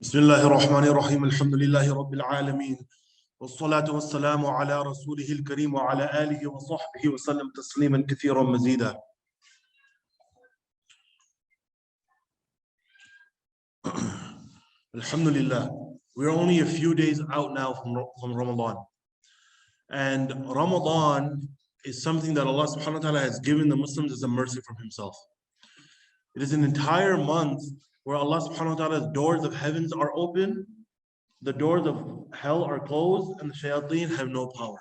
بسم الله الرحمن الرحيم الحمد لله رب العالمين والصلاة والسلام على رسوله الكريم وعلى آله وصحبه وسلم تسليما كثيرا مزيدا. Alhamdulillah, we're only a few days out now from Ramadan. And Ramadan is something that Allah subhanahu wa ta'ala has given the Muslims as a mercy from Himself. It is an entire month where Allah subhanahu wa ta'ala's doors of heavens are open, the doors of hell are closed, and the shayateen have no power.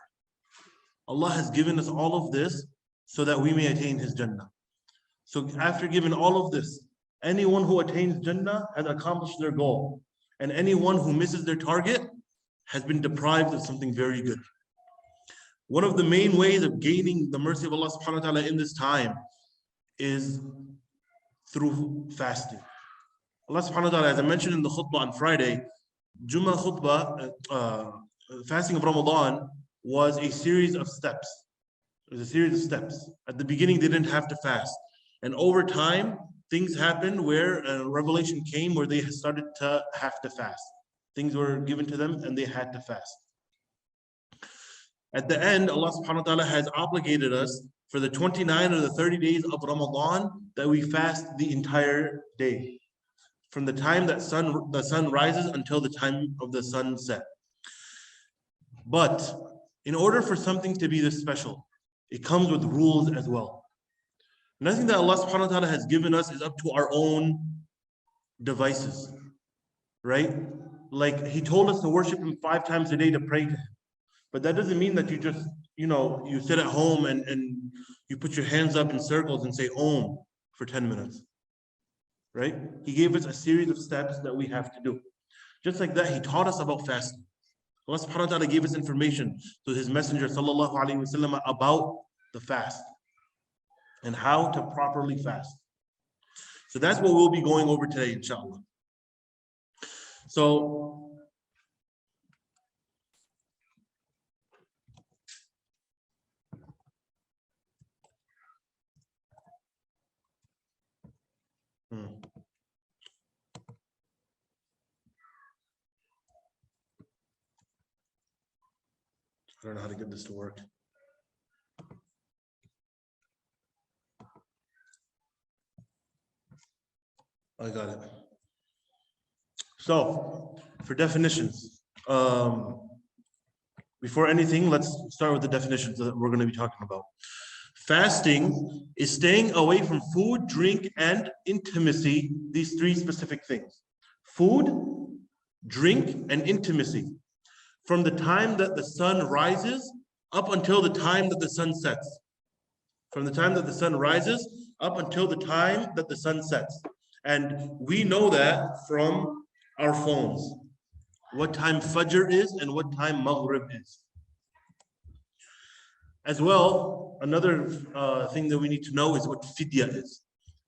Allah has given us all of this so that we may attain His Jannah. So after giving all of this, anyone who attains Jannah has accomplished their goal. And anyone who misses their target has been deprived of something very good. One of the main ways of gaining the mercy of Allah subhanahu wa ta'ala in this time is through fasting. Allah subhanahu wa ta'ala, as I mentioned in the khutbah on Friday, Jummah khutbah, fasting of Ramadan was a series of steps. It was a series of steps. At the beginning, they didn't have to fast. And over time, things happened where a revelation came where they started to have to fast. Things were given to them and they had to fast. At the end, Allah subhanahu wa ta'ala has obligated us for the 29 or the 30 days of Ramadan that we fast the entire day. From the time that the sun rises until the time of the sunset. But in order for something to be this special, it comes with rules as well. Nothing that Allah subhanahu wa ta'ala has given us is up to our own devices, right? Like He told us to worship Him 5 times a day to pray to Him. But that doesn't mean that you just, you sit at home and you put your hands up in circles and say Om for 10 minutes, right? He gave us a series of steps that we have to do. Just like that, He taught us about fasting. Allah subhanahu wa ta'ala gave us information to His Messenger sallallahu alaihi wasallam about the fast and how to properly fast. So that's what we'll be going over today, inshallah. So I don't know how to get this to work. I got it. So, for definitions, before anything, let's start with the definitions that we're going to be talking about. Fasting is staying away from food, drink, and intimacy, these 3 specific things. Food, drink, and intimacy. From the time that the sun rises up until the time that the sun sets. From the time that the sun rises up until the time that the sun sets. And we know that from our phones, what time Fajr is and what time Maghrib is. As well, another thing that we need to know is what fidya is.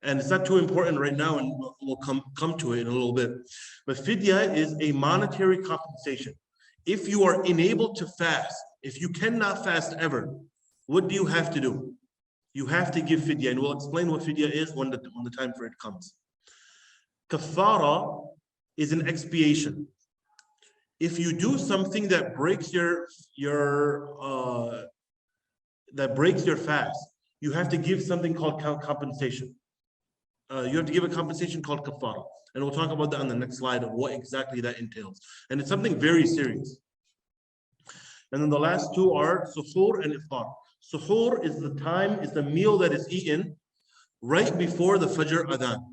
And it's not too important right now, and we'll come to it in a little bit. But fidya is a monetary compensation. If you are unable to fast, if you cannot fast ever, what do you have to do? You have to give fidya, and we'll explain what fidya is when the time for it comes. Kafara is an expiation. If you do something that breaks your fast, you have to give something called compensation. You have to give a compensation called kafara. And we'll talk about that on the next slide of what exactly that entails. And it's something very serious. And then the last 2 are suhoor and iftar. Suhoor is the meal that is eaten right before the Fajr Adhan.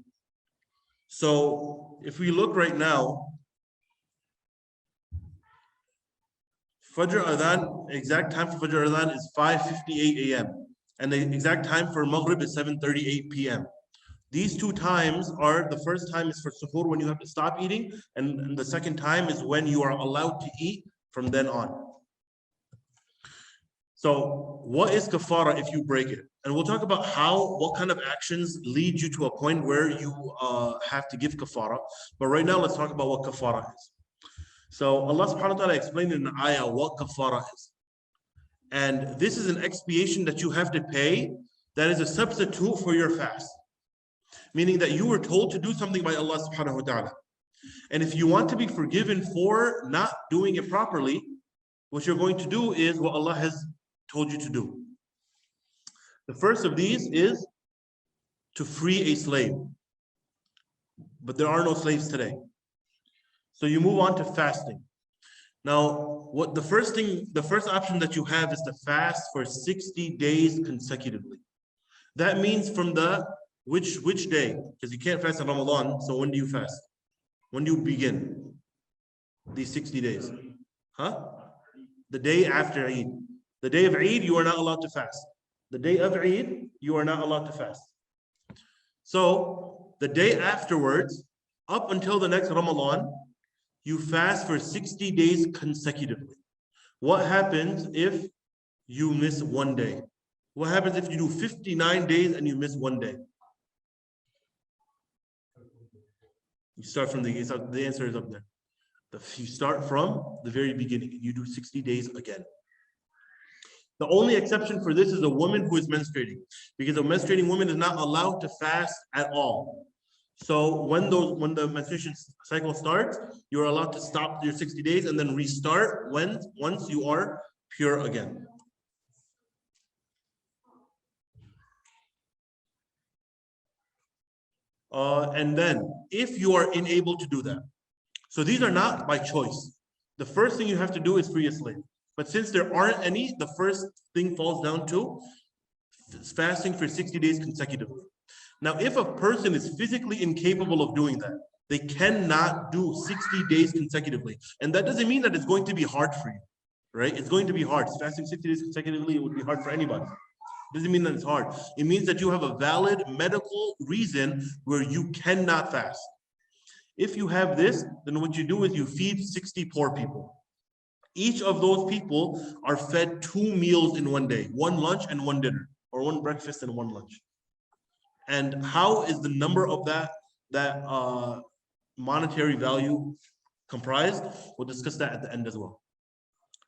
So if we look right now, Fajr Adhan, exact time for Fajr Adhan is 5:58 a.m. And the exact time for Maghrib is 7:38 p.m. These 2 times are, the first time is for suhoor when you have to stop eating, and the second time is when you are allowed to eat from then on. So what is kafara if you break it? And we'll talk about what kind of actions lead you to a point where you have to give kafara. But right now, let's talk about what kafara is. So Allah subhanahu wa ta'ala explained in the ayah what kafara is. And this is an expiation that you have to pay that is a substitute for your fast. Meaning that you were told to do something by Allah subhanahu wa ta'ala. And if you want to be forgiven for not doing it properly, what you're going to do is what Allah has told you to do. The first of these is to free a slave. But there are no slaves today. So you move on to fasting. Now, the first option that you have is to fast for 60 days consecutively. That means from which day? Because you can't fast in Ramadan, so when do you fast? When do you begin these 60 days? The day after Eid. The day of Eid, you are not allowed to fast. The day of Eid, you are not allowed to fast. So the day afterwards, up until the next Ramadan, you fast for 60 days consecutively. What happens if you miss one day? What happens if you do 59 days and you miss one day? You start from the answer is up there. You start from the very beginning and you do 60 days again. The only exception for this is a woman who is menstruating, because a menstruating woman is not allowed to fast at all. So when the menstruation cycle starts, you're allowed to stop your 60 days and then restart once you are pure again. And then if you are unable to do that, so these are not by choice. The first thing you have to do is free a slave. But since there aren't any, the first thing falls down to fasting for 60 days consecutively. Now, if a person is physically incapable of doing that, they cannot do 60 days consecutively. And that doesn't mean that it's going to be hard for you, right? It's going to be hard. Fasting 60 days consecutively, it would be hard for anybody. It doesn't mean that it's hard. It means that you have a valid medical reason where you cannot fast. If you have this, then what you do is you feed 60 poor people. Each of those people are fed 2 meals in one day, 1 lunch and 1 dinner, or 1 breakfast and 1 lunch. And how is the number of that monetary value comprised? We'll discuss that at the end as well.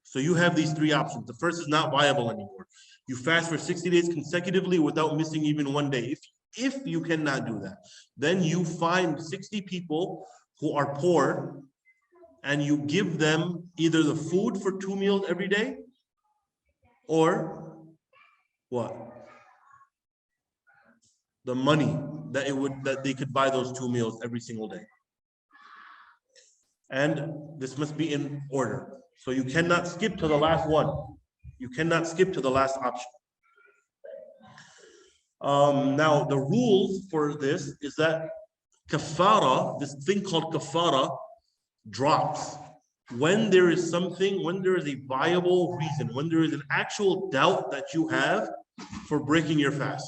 So you have these 3 options. The first is not viable anymore. You fast for 60 days consecutively without missing even one day. If you cannot do that, then you find 60 people who are poor and you give them either the food for 2 meals every day or what? The money that they could buy those 2 meals every single day. And this must be in order. So you cannot skip to the last one. You cannot skip to the last option. Now, the rules for this is that kafara, this thing called kafara, drops when there is a viable reason, when there is an actual doubt that you have for breaking your fast.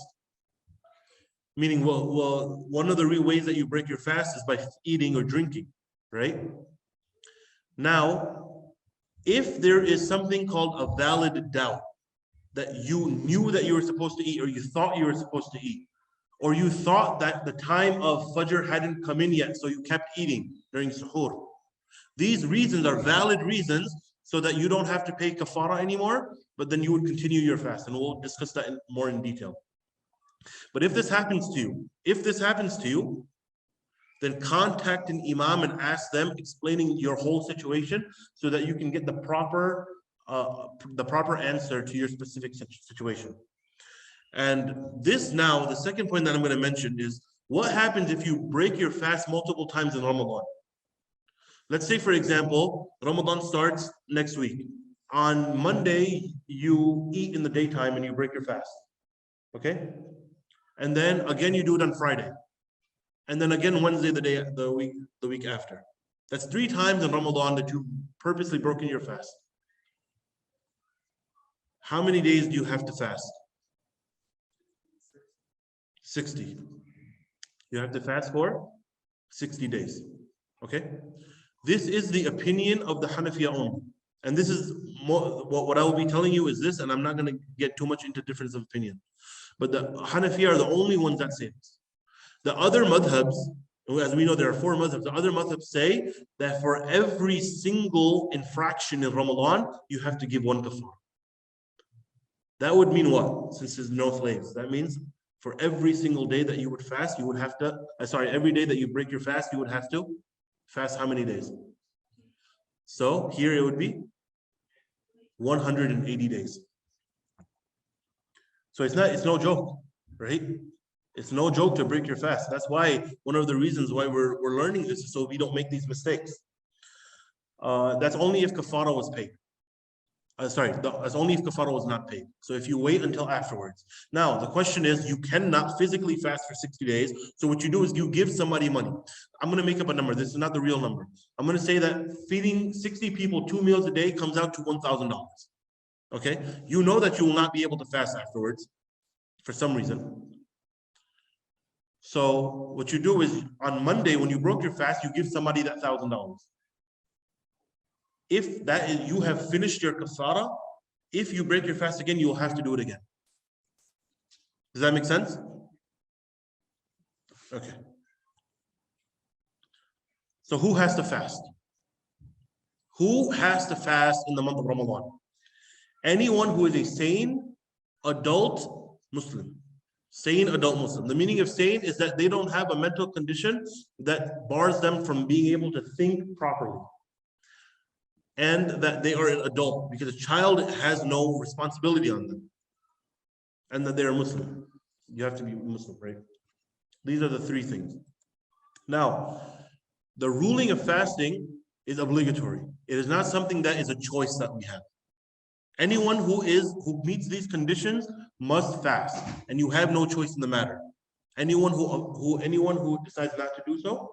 Meaning, well, one of the ways that you break your fast is by eating or drinking, right? Now, if there is something called a valid doubt, that you knew that you were supposed to eat, or you thought you were supposed to eat, or you thought that the time of Fajr hadn't come in yet, so you kept eating during suhoor. These reasons are valid reasons so that you don't have to pay kafara anymore, but then you would continue your fast, and we'll discuss that more in detail. But if this happens to you, then contact an imam and ask them, explaining your whole situation so that you can get the proper answer to your specific situation. And this now, the second point that I'm going to mention is what happens if you break your fast multiple times in Ramadan. Let's say, for example, Ramadan starts next week. On Monday, you eat in the daytime and you break your fast. Okay? And then again, you do it on Friday. And then again, Wednesday, the week after. That's 3 times in Ramadan that you purposely broken your fast. How many days do you have to fast? 60. You have to fast for 60 days. Okay? This is the opinion of the Hanafiya only. And this is what I will be telling you is this, and I'm not going to get too much into difference of opinion. But the Hanafiya are the only ones that say this. The other madhabs, as we know, there are 4 madhabs. The other madhabs say that for every single infraction in Ramadan, you have to give 1 kafar. That would mean what? Since there's no slaves, that means for every single day that you would fast, you would have to, every day that you break your fast, you would have to Fast how many days? So here it would be 180 days. So it's no joke, right? It's no joke to break your fast. That's why one of the reasons why we're learning this is so we don't make these mistakes. That's only if kafara was paid. That's only if kafara was not paid. So if you wait until afterwards. Now, the question is, you cannot physically fast for 60 days. So what you do is you give somebody money. I'm going to make up a number. This is not the real number. I'm going to say that feeding 60 people 2 meals a day comes out to $1,000. Okay? You know that you will not be able to fast afterwards for some reason. So what you do is on Monday, when you broke your fast, you give somebody that $1,000. If that is, you have finished your kafara, if you break your fast again, you will have to do it again. Does that make sense? Okay. So who has to fast? Who has to fast in the month of Ramadan? Anyone who is a sane adult Muslim. Sane adult Muslim. The meaning of sane is that they don't have a mental condition that bars them from being able to think properly. And that they are an adult, because a child has no responsibility on them. And that they're Muslim. You have to be Muslim, right? These are the three things. Now, the ruling of fasting is obligatory. It is not something that is a choice that we have. Anyone who meets these conditions must fast, and you have no choice in the matter. Anyone who decides not to do so,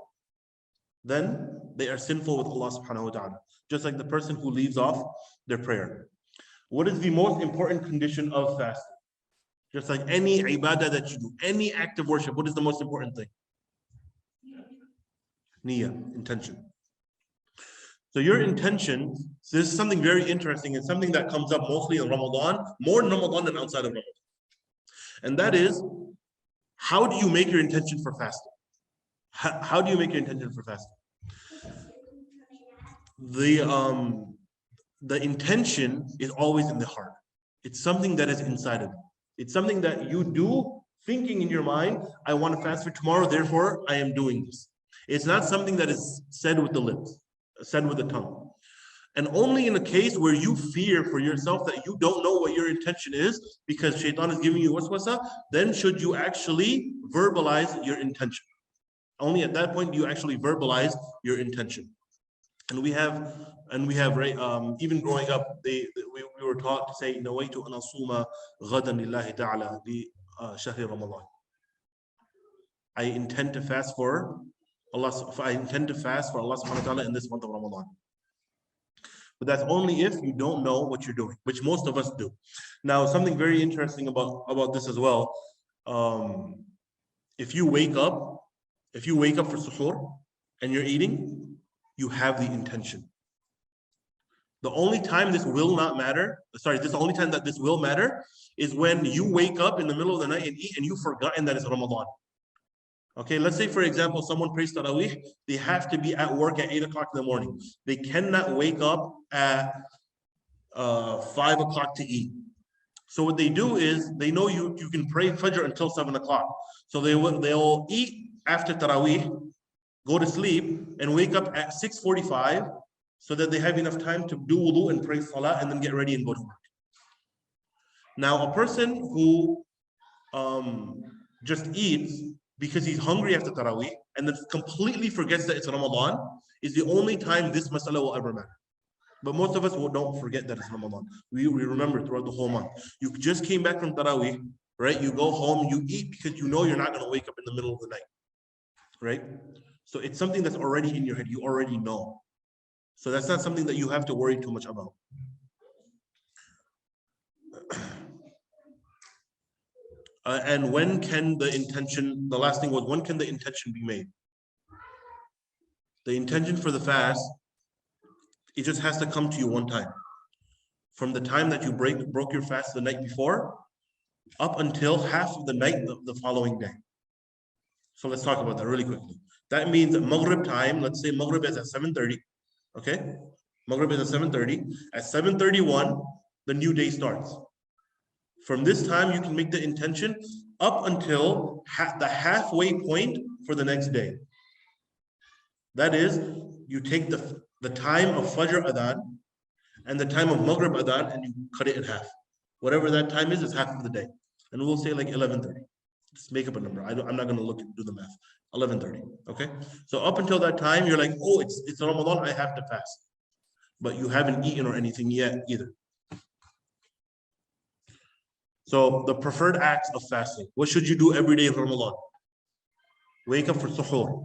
then they are sinful with Allah subhanahu wa ta'ala. Just like the person who leaves off their prayer. What is the most important condition of fasting? Just like any ibadah that you do, any act of worship, what is the most important thing? Niyyah, intention. So your intention, so this is something very interesting and something that comes up mostly in Ramadan, more in Ramadan than outside of Ramadan. And that is, how do you make your intention for fasting? How do you make your intention for fasting? The intention is always in the heart. It's something that is inside of you. It's something that you do thinking in your mind, I want to fast for tomorrow, therefore I am doing this. It's not something that is said with the lips, said with the tongue. And only in a case where you fear for yourself that you don't know what your intention is because shaitan is giving you waswasa, then should you actually verbalize your intention. Only at that point do you actually verbalize your intention. And we have right, even growing up, we were taught to say, "Nawaitu an asuma ghadan lillahi ta'ala li shahri Ramadan." I intend to fast for Allah. I intend to fast for Allah subhanahu wa ta'ala in this month of Ramadan. But that's only if you don't know what you're doing, which most of us do. Now, something very interesting about this as well. If you wake up for suhoor and you're eating, you have the intention. The only time this will not matter, the only time that this will matter is when you wake up in the middle of the night and eat and you've forgotten that it's Ramadan. Okay, let's say, for example, someone prays Taraweeh, they have to be at work at 8 o'clock in the morning. They cannot wake up at 5 o'clock to eat. So what they do is, they know you can pray Fajr until 7 o'clock. So they'll eat after Taraweeh, go to sleep, and wake up at 6:45 so that they have enough time to do wudu and pray salah and then get ready and go to work. Now, a person who just eats because he's hungry after Taraweeh and then completely forgets that it's Ramadan is the only time this masala will ever matter. But most of us don't forget that it's Ramadan. We remember throughout the whole month. You just came back from Taraweeh, right? You go home, you eat because you know you're not going to wake up in the middle of the night, right? So it's something that's already in your head. You already know. So that's not something that you have to worry too much about. And when can the intention, the last thing was, when can the intention be made? The intention for the fast, it just has to come to you one time. From the time that you broke your fast the night before, up until half of the night the following day. So let's talk about that really quickly. That means at Maghrib time, let's say Maghrib is at 7:30, okay? Maghrib is at 7:30. At 7:31, the new day starts. From this time, you can make the intention up until the halfway point for the next day. That is, you take the time of Fajr Adhan and the time of Maghrib Adhan and you cut it in half. Whatever that time is half of the day. And we'll say like 11:30. Just make up a number. I'm not going to look and do the math. 11:30. Okay. So up until that time, you're like, oh, it's Ramadan. I have to fast, but you haven't eaten or anything yet either. So the preferred acts of fasting. What should you do every day in Ramadan? Wake up for suhoor.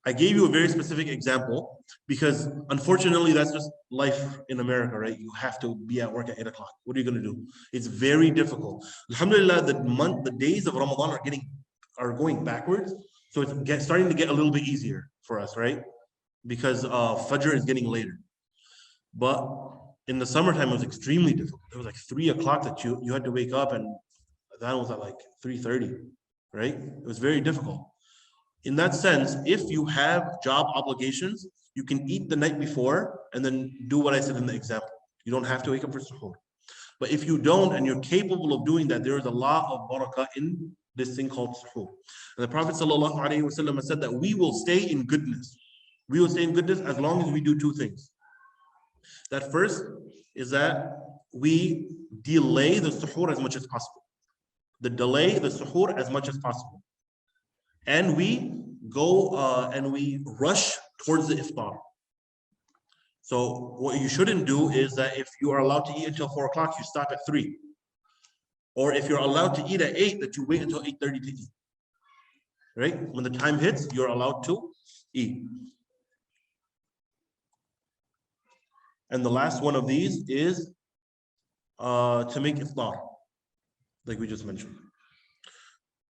I gave you a very specific example because unfortunately that's just life in America, right? You have to be at work at 8 o'clock. What are you going to do? It's very difficult. Alhamdulillah, the days of Ramadan are going backwards. So it's starting to get a little bit easier for us, right? Because Fajr is getting later. But in the summertime, it was extremely difficult. It was like 3 o'clock that you had to wake up, and that was at like 3:30, right? It was very difficult. In that sense, if you have job obligations, you can eat the night before and then do what I said in the example. You don't have to wake up for suhoor. But if you don't and you're capable of doing that, there is a lot of barakah in this thing called suhoor. And the Prophet ﷺ said that we will stay in goodness. We will stay in goodness as long as we do two things. That first is that we delay the suhoor as much as possible. Delay the suhoor as much as possible. And we go and we rush towards the iftar. So what you shouldn't do is that if you are allowed to eat until 4 o'clock, you stop at 3. Or if you're allowed to eat at 8, that you wait until 8:30 to eat. Right? When the time hits, you're allowed to eat. And the last one of these is to make iftar, like we just mentioned.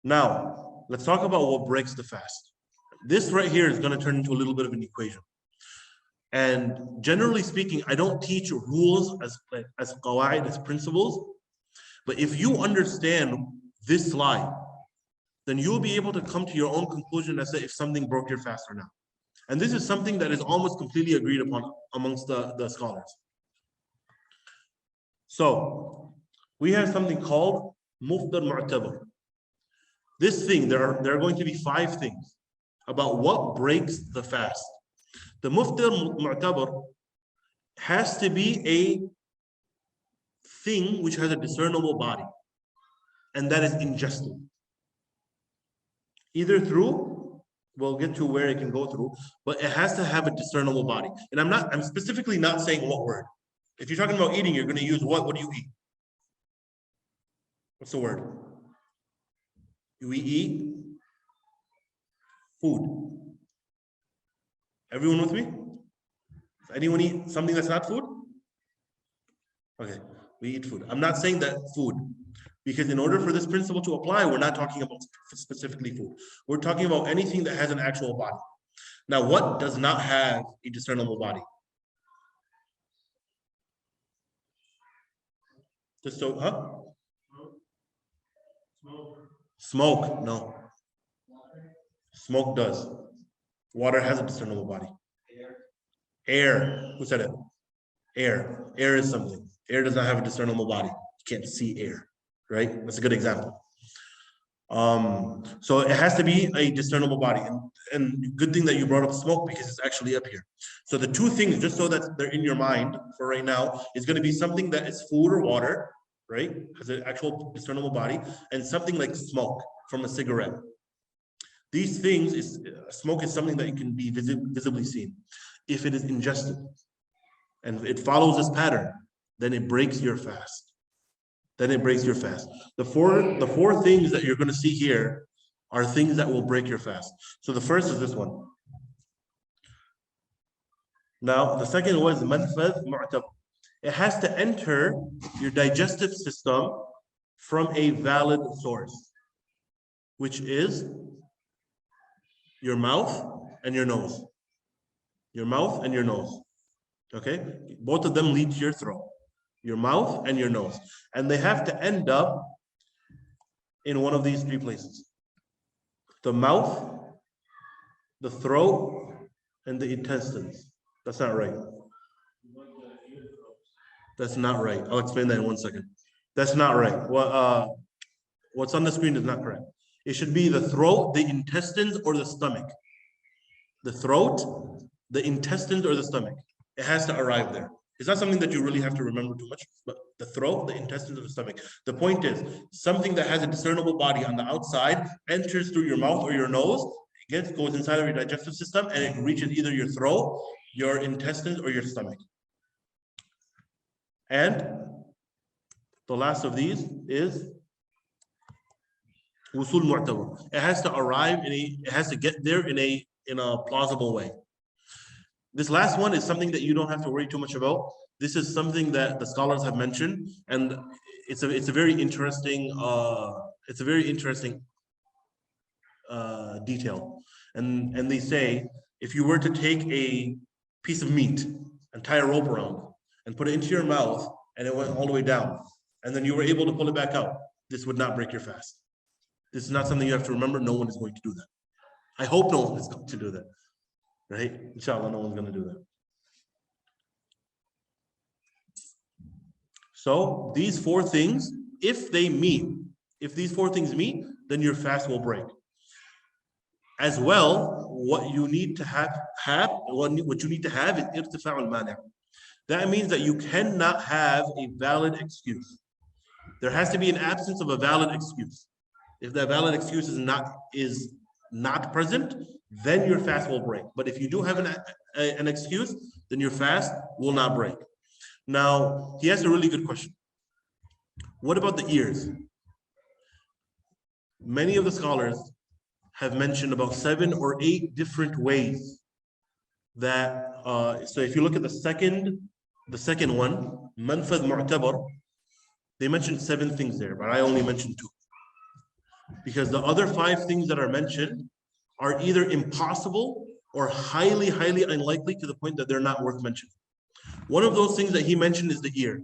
Now, let's talk about what breaks the fast. This right here is going to turn into a little bit of an equation. And generally speaking, I don't teach rules as qawaid, as principles. But if you understand this slide, then you'll be able to come to your own conclusion as to if something broke your fast or not. And this is something that is almost completely agreed upon amongst the scholars. So we have something called muftar mu'tabar. This thing, there are going to be 5 things about what breaks the fast. The muftar mu'tabar has to be a thing which has a discernible body, and that is ingested. Either through, we'll get to where it can go through, but it has to have a discernible body. And I'm specifically not saying what word. If you're talking about eating, you're going to use what? What do you eat? What's the word? We eat food. Everyone with me? Does anyone eat something that's not food? Okay, we eat food. I'm not saying that food, because in order for this principle to apply, we're not talking about specifically food. We're talking about anything that has an actual body. Now, what does not have a discernible body? Just so, Smoke, no. Smoke does. Water has a discernible body. Air, who said it? Air. Air is something. Air does not have a discernible body. You can't see air, right? That's a good example. So it has to be a discernible body. And good thing that you brought up smoke, because it's actually up here. So the 2 things, just so that they're in your mind for right now, is going to be something that is food or water, right? Has an actual discernible body, and something like smoke from a cigarette. These things, smoke is something that can be visibly seen. If it is ingested and it follows this pattern, then it breaks your fast. The four things that you're going to see here are things that will break your fast. So the first is this one. Now, the second one is manfadh mu'tabar. It has to enter your digestive system from a valid source, which is your mouth and your nose. Your mouth and your nose. Okay? Both of them lead to your throat. Your mouth and your nose. And they have to end up in one of these 3 places. The mouth, the throat, and the intestines. That's not right. That's not right. I'll explain that in 1 second. That's not right. What's on the screen is not correct. It should be the throat, the intestines, or the stomach. the throat, the intestines, or the stomach. It has to arrive there. It's not something that you really have to remember too much, but the throat, the intestines, or the stomach. The point is, something that has a discernible body on the outside enters through your mouth or your nose, goes inside of your digestive system, and it reaches either your throat, your intestines, or your stomach. And the last of these is wusul mu'tabar. It has to arrive it has to get there in a plausible way. This last one is something that you don't have to worry too much about. This is something that the scholars have mentioned, and it's a very interesting detail. And they say, if you were to take a piece of meat and tie a rope around and put it into your mouth and it went all the way down, and then you were able to pull it back out, this would not break your fast. This is not something you have to remember. No one is going to do that. I hope no one is going to do that. Right? Inshallah, no one's going to do that. So these four things, if these four things meet, then your fast will break. As well, what you need to have is irtifa' al-mani'. That means that you cannot have a valid excuse. There has to be an absence of a valid excuse. If that valid excuse is not present, then your fast will break. But if you do have an excuse, then your fast will not break. Now, he has a really good question. What about the ears? Many of the scholars have mentioned about 7 or 8 different ways that, so if you look at the second one, manfadh mu'tabar, they mentioned 7 things there, but I only mentioned 2. Because the other 5 things that are mentioned are either impossible or highly, highly unlikely to the point that they're not worth mentioning. One of those things that he mentioned is the ear.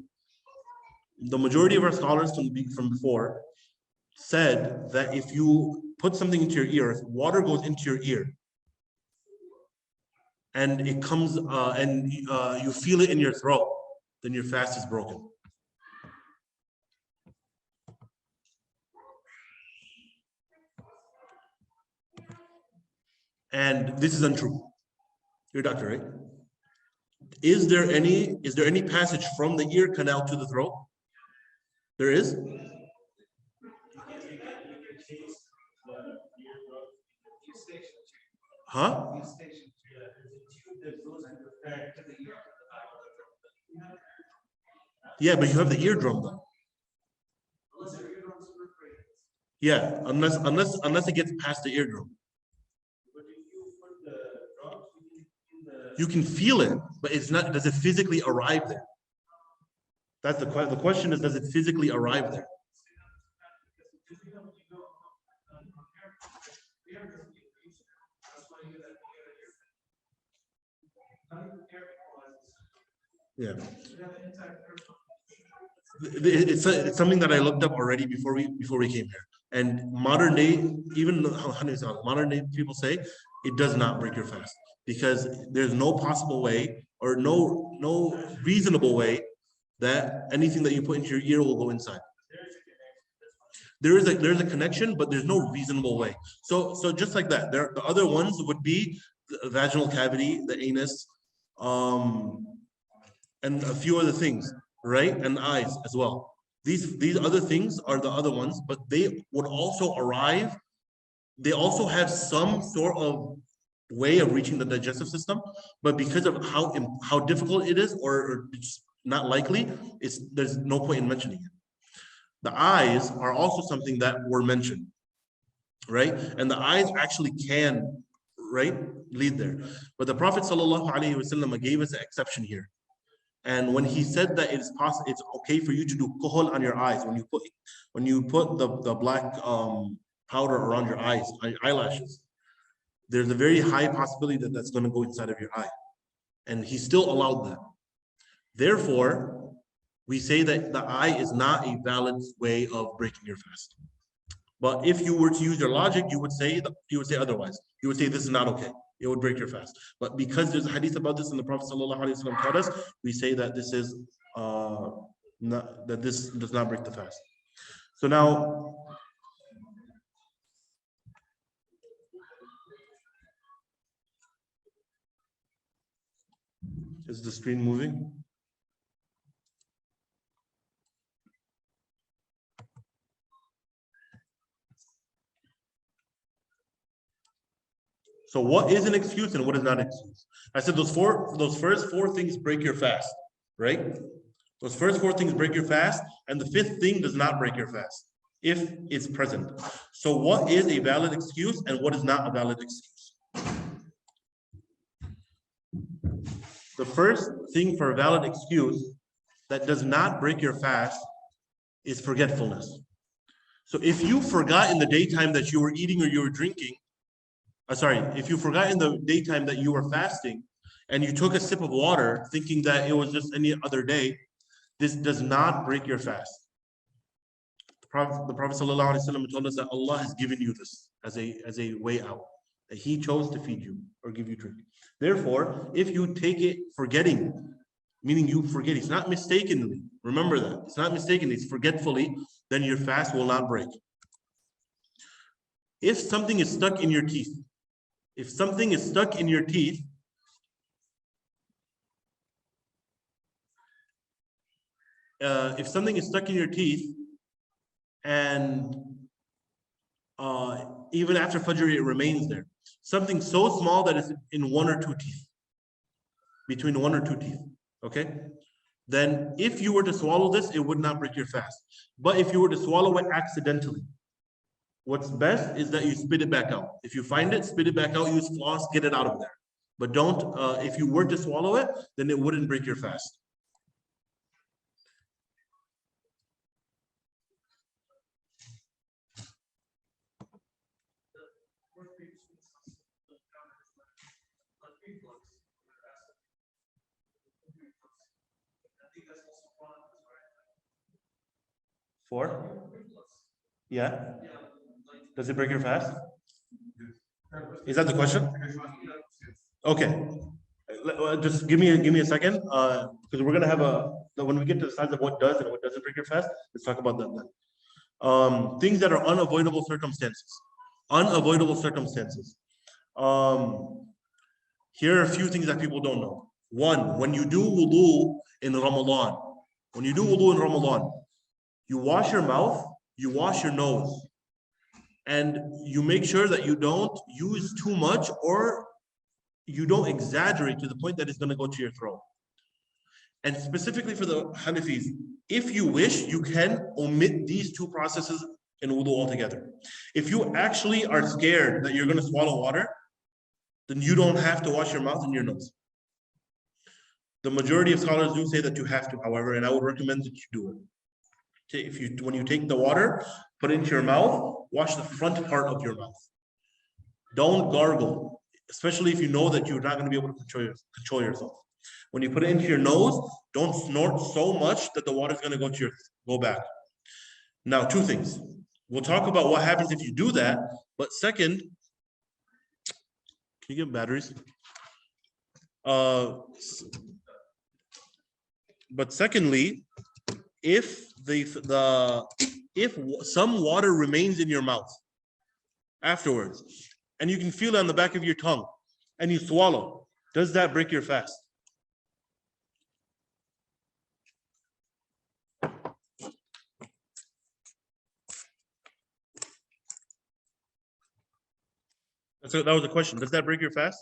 The majority of our scholars from before said that if you put something into your ear, if water goes into your ear, and it comes and you feel it in your throat, then your fast is broken. And this is untrue. You're a doctor, right? Is there any passage from the ear canal to the throat? There is? Huh? Yeah, but you have the eardrum though. Yeah, unless it gets past the eardrum. You can feel it, but it's not. Does it physically arrive there? That's the question. The question is, does it physically arrive there? Yeah. It's something that I looked up already before we came here. And modern day, even modern day people say it does not break your fast because there's no possible way or no reasonable way that anything that you put into your ear will go inside. There's a connection, but there's no reasonable way. So just like that, the other ones would be the vaginal cavity, the anus, and a few other things, right? And eyes as well. These other things are the other ones, but they would also arrive. They also have some sort of way of reaching the digestive system, but because of how difficult it is, or it's not likely, there's no point in mentioning it. The eyes are also something that were mentioned, right? And the eyes actually can, right, lead there. But the Prophet ﷺ gave us an exception here. And when he said that it's possible, it's okay for you to do kuhul on your eyes when you put the black powder around your eyes, eyelashes. There's a very high possibility that that's going to go inside of your eye, and he still allowed that. Therefore, we say that the eye is not a valid way of breaking your fast. But if you were to use your logic, you would say otherwise. You would say this is not okay. It would break your fast. But because there's a hadith about this and the Prophet ﷺ taught us, we say that this is this does not break the fast. So now, Is the screen moving? So what is an excuse and what is not an excuse? I said those first four things break your fast, right? Those first four things break your fast, and the fifth thing does not break your fast if it's present. So what is a valid excuse and what is not a valid excuse? The first thing for a valid excuse that does not break your fast is forgetfulness. So if you forgot in the daytime that you were eating or you were drinking, if you forgot in the daytime that you were fasting and you took a sip of water thinking that it was just any other day, this does not break your fast. The Prophet ﷺ told us that Allah has given you this as a way out, that He chose to feed you or give you drink. Therefore, if you take it forgetting, meaning you forget, it's not mistakenly, remember that, it's not mistakenly, it's forgetfully, then your fast will not break. If something is stuck in your teeth, if something is stuck in your teeth, and even after Fajr it remains there, something so small that it's in one or two teeth, between one or two teeth, okay? Then if you were to swallow this, it would not break your fast. But if you were to swallow it accidentally, what's best is that you spit it back out. If you find it, spit it back out, use floss, get it out of there. But don't, if you were to swallow it, then it wouldn't break your fast. Four? Yeah. Does it break your fast? Is that the question? Okay. Just give me a second, because we're gonna have when we get to the sides of what does and what doesn't break your fast, let's talk about that then. Things that are unavoidable circumstances. Unavoidable circumstances. Here are a few things that people don't know. One, when you do wudu in Ramadan, you wash your mouth, you wash your nose, and you make sure that you don't use too much or you don't exaggerate to the point that it's going to go to your throat. And specifically for the Hanafis, if you wish, you can omit these two processes in wudu altogether. If you actually are scared that you're going to swallow water, then you don't have to wash your mouth and your nose. The majority of scholars do say that you have to, however, and I would recommend that you do it. Okay, when you take the water, put it into your mouth, wash the front part of your mouth. Don't gargle, especially if you know that you're not going to be able to control yourself. When you put it into your nose, don't snort so much that the water is going to go back. Now, two things. We'll talk about what happens if you do that, but second, can you get batteries? But secondly, if some water remains in your mouth afterwards, and you can feel it on the back of your tongue, and you swallow, does that break your fast? So that was the question. Does that break your fast?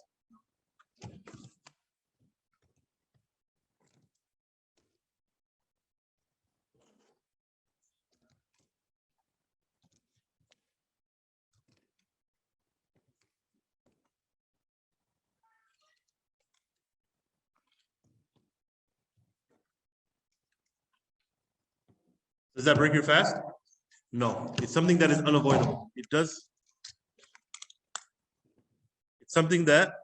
Does that break your fast? No. It's something that is unavoidable. It does. It's something that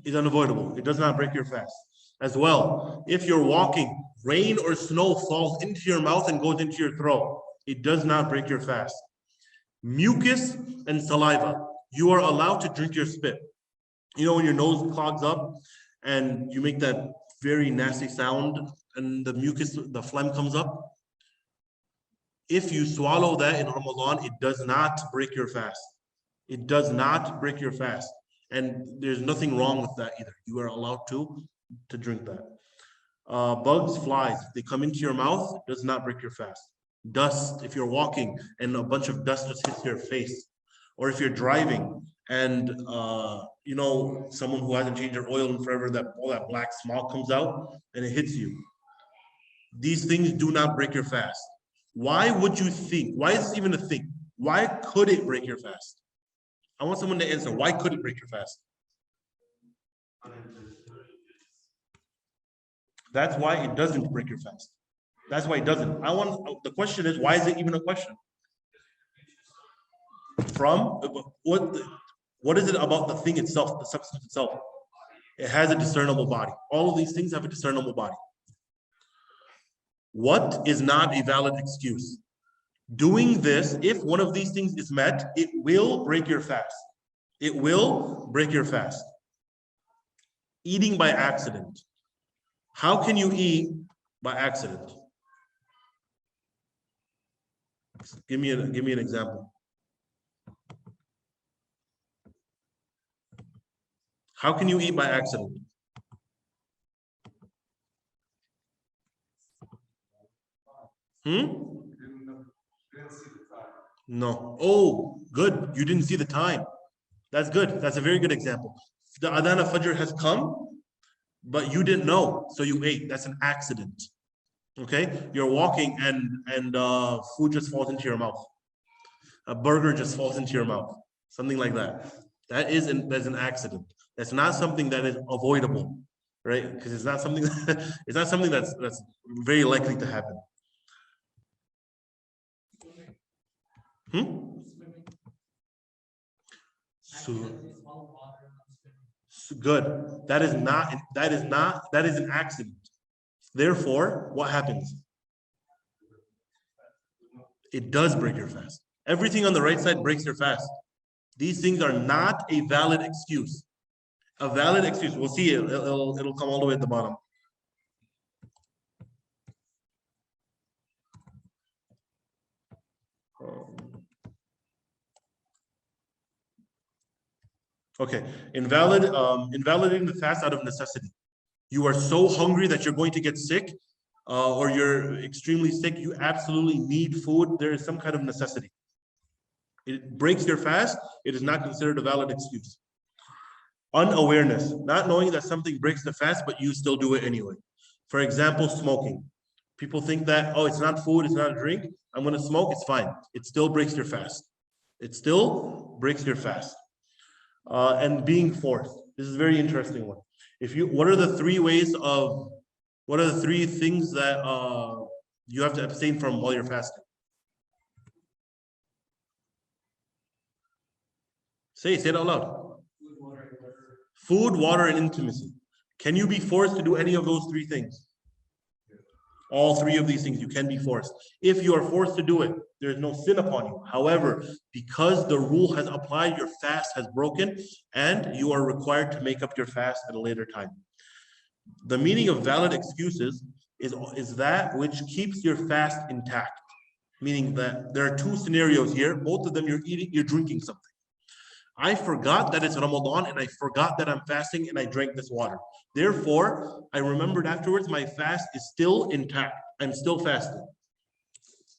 is unavoidable. It does not break your fast. As well, if you're walking, rain or snow falls into your mouth and goes into your throat, it does not break your fast. Mucus and saliva, you are allowed to drink your spit. You know when your nose clogs up and you make that very nasty sound and the mucus, the phlegm comes up? If you swallow that in Ramadan, it does not break your fast. It does not break your fast. And there's nothing wrong with that either. You are allowed to drink that. Bugs, flies, if they come into your mouth, it does not break your fast. Dust, if you're walking and a bunch of dust just hits your face, or if you're driving and you know, someone who hasn't changed their oil in forever, that all that black smoke comes out and it hits you. These things do not break your fast. Why would you think? Why is this even a thing? Why could it break your fast? I want someone to answer. Why could it break your fast? That's why it doesn't break your fast. That's why it doesn't. The question is, why is it even a question? From what is it about the thing itself, the substance itself? It has a discernible body. All of these things have a discernible body. What is not a valid excuse? Doing this, if one of these things is met, it will break your fast. It will break your fast. Eating by accident. How can you eat by accident? Give me an example. How can you eat by accident? No. Oh, good. You didn't see the time. That's good. That's a very good example. The Adhan of Fajr has come, but you didn't know, so you ate. That's an accident. Okay? You're walking and food just falls into your mouth. A burger just falls into your mouth. Something like that. That's an accident. That's not something that is avoidable, right? Because it's not something that's very likely to happen. So good. That is an accident. Therefore, what happens? It does break your fast. Everything on the right side breaks your fast. These things are not a valid excuse. A valid excuse, we'll see it. It'll come all the way at the bottom. Okay, invalidating the fast out of necessity. You are so hungry that you're going to get sick, or you're extremely sick, you absolutely need food. There is some kind of necessity. It breaks your fast. It is not considered a valid excuse. Unawareness, not knowing that something breaks the fast, but you still do it anyway. For example, smoking. People think that, oh, it's not food, it's not a drink. I'm going to smoke, it's fine. It still breaks your fast. It still breaks your fast. And being forced. This is a very interesting one. What are the three things that you have to abstain from while you're fasting? Say it out loud. Food, water, and intimacy. Can you be forced to do any of those three things? All three of these things you can be forced. If you are forced to do it, there is no sin upon you. However, because the rule has applied, your fast has broken, and you are required to make up your fast at a later time. The meaning of valid excuses is that which keeps your fast intact. Meaning that there are two scenarios here. Both of them, you're drinking something. I forgot that it's Ramadan and I forgot that I'm fasting and I drank this water. Therefore, I remembered afterwards my fast is still intact. I'm still fasting.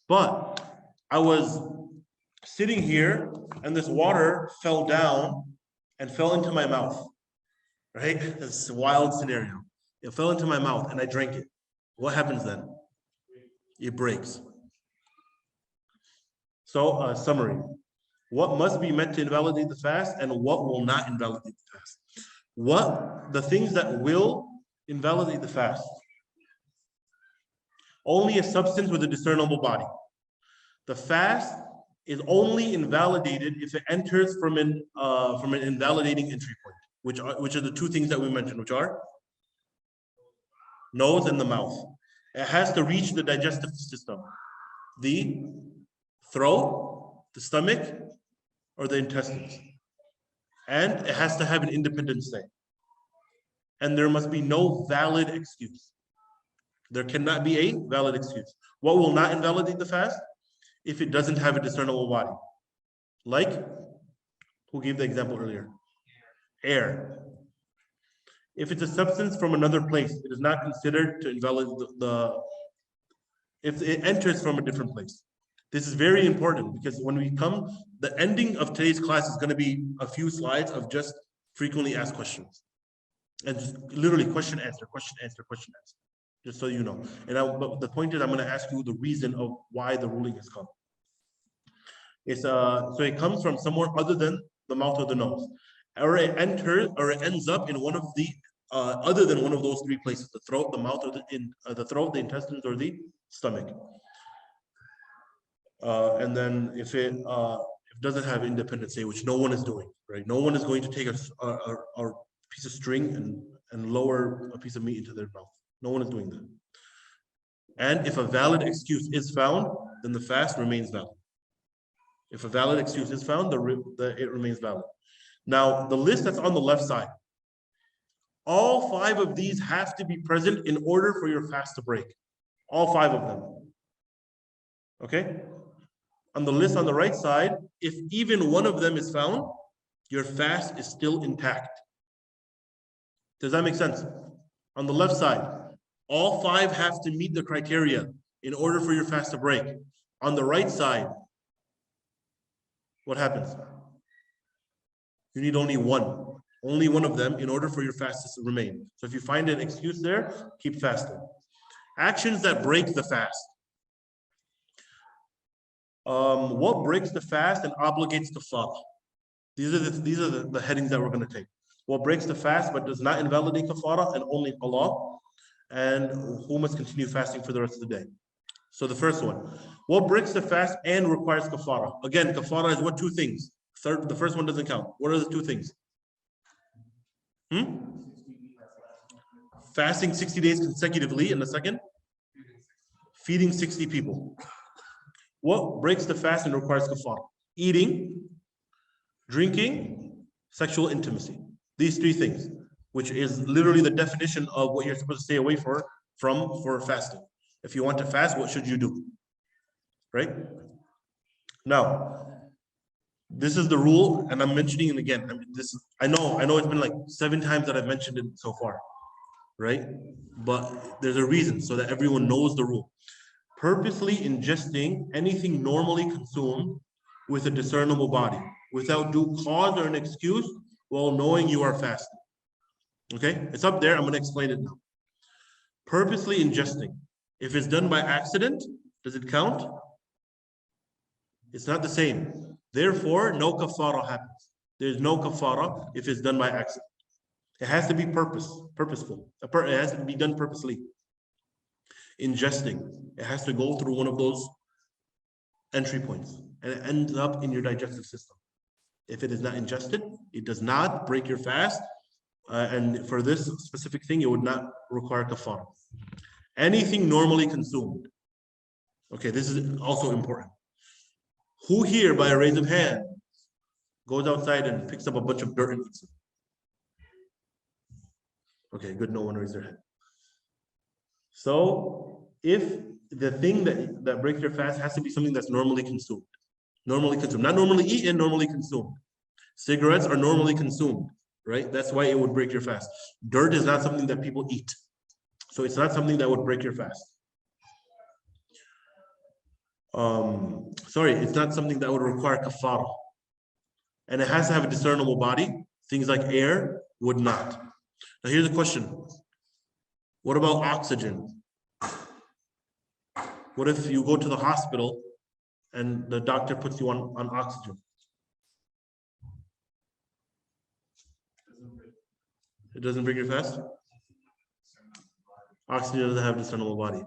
But I was sitting here and this water fell down and fell into my mouth. Right? It's a wild scenario. It fell into my mouth and I drank it. What happens then? It breaks. So, summary. What must be meant to invalidate the fast and what will not invalidate the fast? The things that will invalidate the fast? Only a substance with a discernible body. The fast is only invalidated if it enters from an invalidating entry point, which are the two things that we mentioned, which are nose and the mouth. It has to reach the digestive system, the throat, the stomach, or the intestines. And it has to have an independent stay. And there must be no valid excuse. There cannot be a valid excuse. What will not invalidate the fast? If it doesn't have a discernible body. Like, who gave the example earlier? Air. If it's a substance from another place, it is not considered to invalidate if it enters from a different place. This is very important because when we come, the ending of today's class is going to be a few slides of just frequently asked questions. And just literally question, answer, question, answer, question, answer. Just so you know. But the point is I'm going to ask you the reason of why the ruling has come. So it comes from somewhere other than the mouth or the nose. Or it enters or it ends up in one of the other than one of those three places: the throat, the mouth, or the throat, the intestines, or the stomach. And then if it doesn't have independent say, which no one is doing, right? No one is going to take a piece of string and lower a piece of meat into their mouth. No one is doing that. And if a valid excuse is found, then the fast remains valid. If a valid excuse is found, it remains valid. Now, the list that's on the left side, all 5 of these have to be present in order for your fast to break. All 5 of them. Okay? On the list on the right side, if even one of them is found, your fast is still intact. Does that make sense? On the left side, all 5 have to meet the criteria in order for your fast to break. On the right side, what happens? You need only one of them in order for your fast to remain. So if you find an excuse there, keep fasting. Actions that break the fast. What breaks the fast and obligates kafara? These are the headings that we're going to take. What breaks the fast but does not invalidate kafara and only qada, and who must continue fasting for the rest of the day. So the first one, what breaks the fast and requires kafara? Again, kafara is what? 2 things. The first one doesn't count. What are the 2 things? Fasting 60 days consecutively, and the second? Feeding 60 people. What breaks the fast and requires kafara? Eating, drinking, sexual intimacy. These 3 things, which is literally the definition of what you're supposed to stay away for fasting. If you want to fast, what should you do? Right? Now, this is the rule, and I'm mentioning it again. I know it's been like 7 times that I've mentioned it so far, right? But there's a reason so that everyone knows the rule. Purposely ingesting anything normally consumed with a discernible body without due cause or an excuse while knowing you are fasting. Okay, it's up there. I'm going to explain it now. Purposely ingesting. If it's done by accident, does it count? It's not the same. Therefore, no kafara happens. There's no kafara if it's done by accident. It has to be purposeful. It has to be done purposely. Ingesting, it has to go through one of those entry points, and it ends up in your digestive system. If it is not ingested, it does not break your fast. And for this specific thing, it would not require kafara. Anything normally consumed. Okay, this is also important. Who here, by a raise of hand, goes outside and picks up a bunch of dirt and eats it? Okay, good, no one raised their hand. So if the thing that breaks your fast has to be something that's normally consumed. Normally consumed, not normally eaten, normally consumed. Cigarettes are normally consumed, right? That's why it would break your fast. Dirt is not something that people eat. So it's not something that would break your fast. It's not something that would require kafara. And it has to have a discernible body. Things like air would not. Now here's a question. What about oxygen? What if you go to the hospital and the doctor puts you on oxygen? It doesn't break your fast? Oxygen doesn't have a discernible body.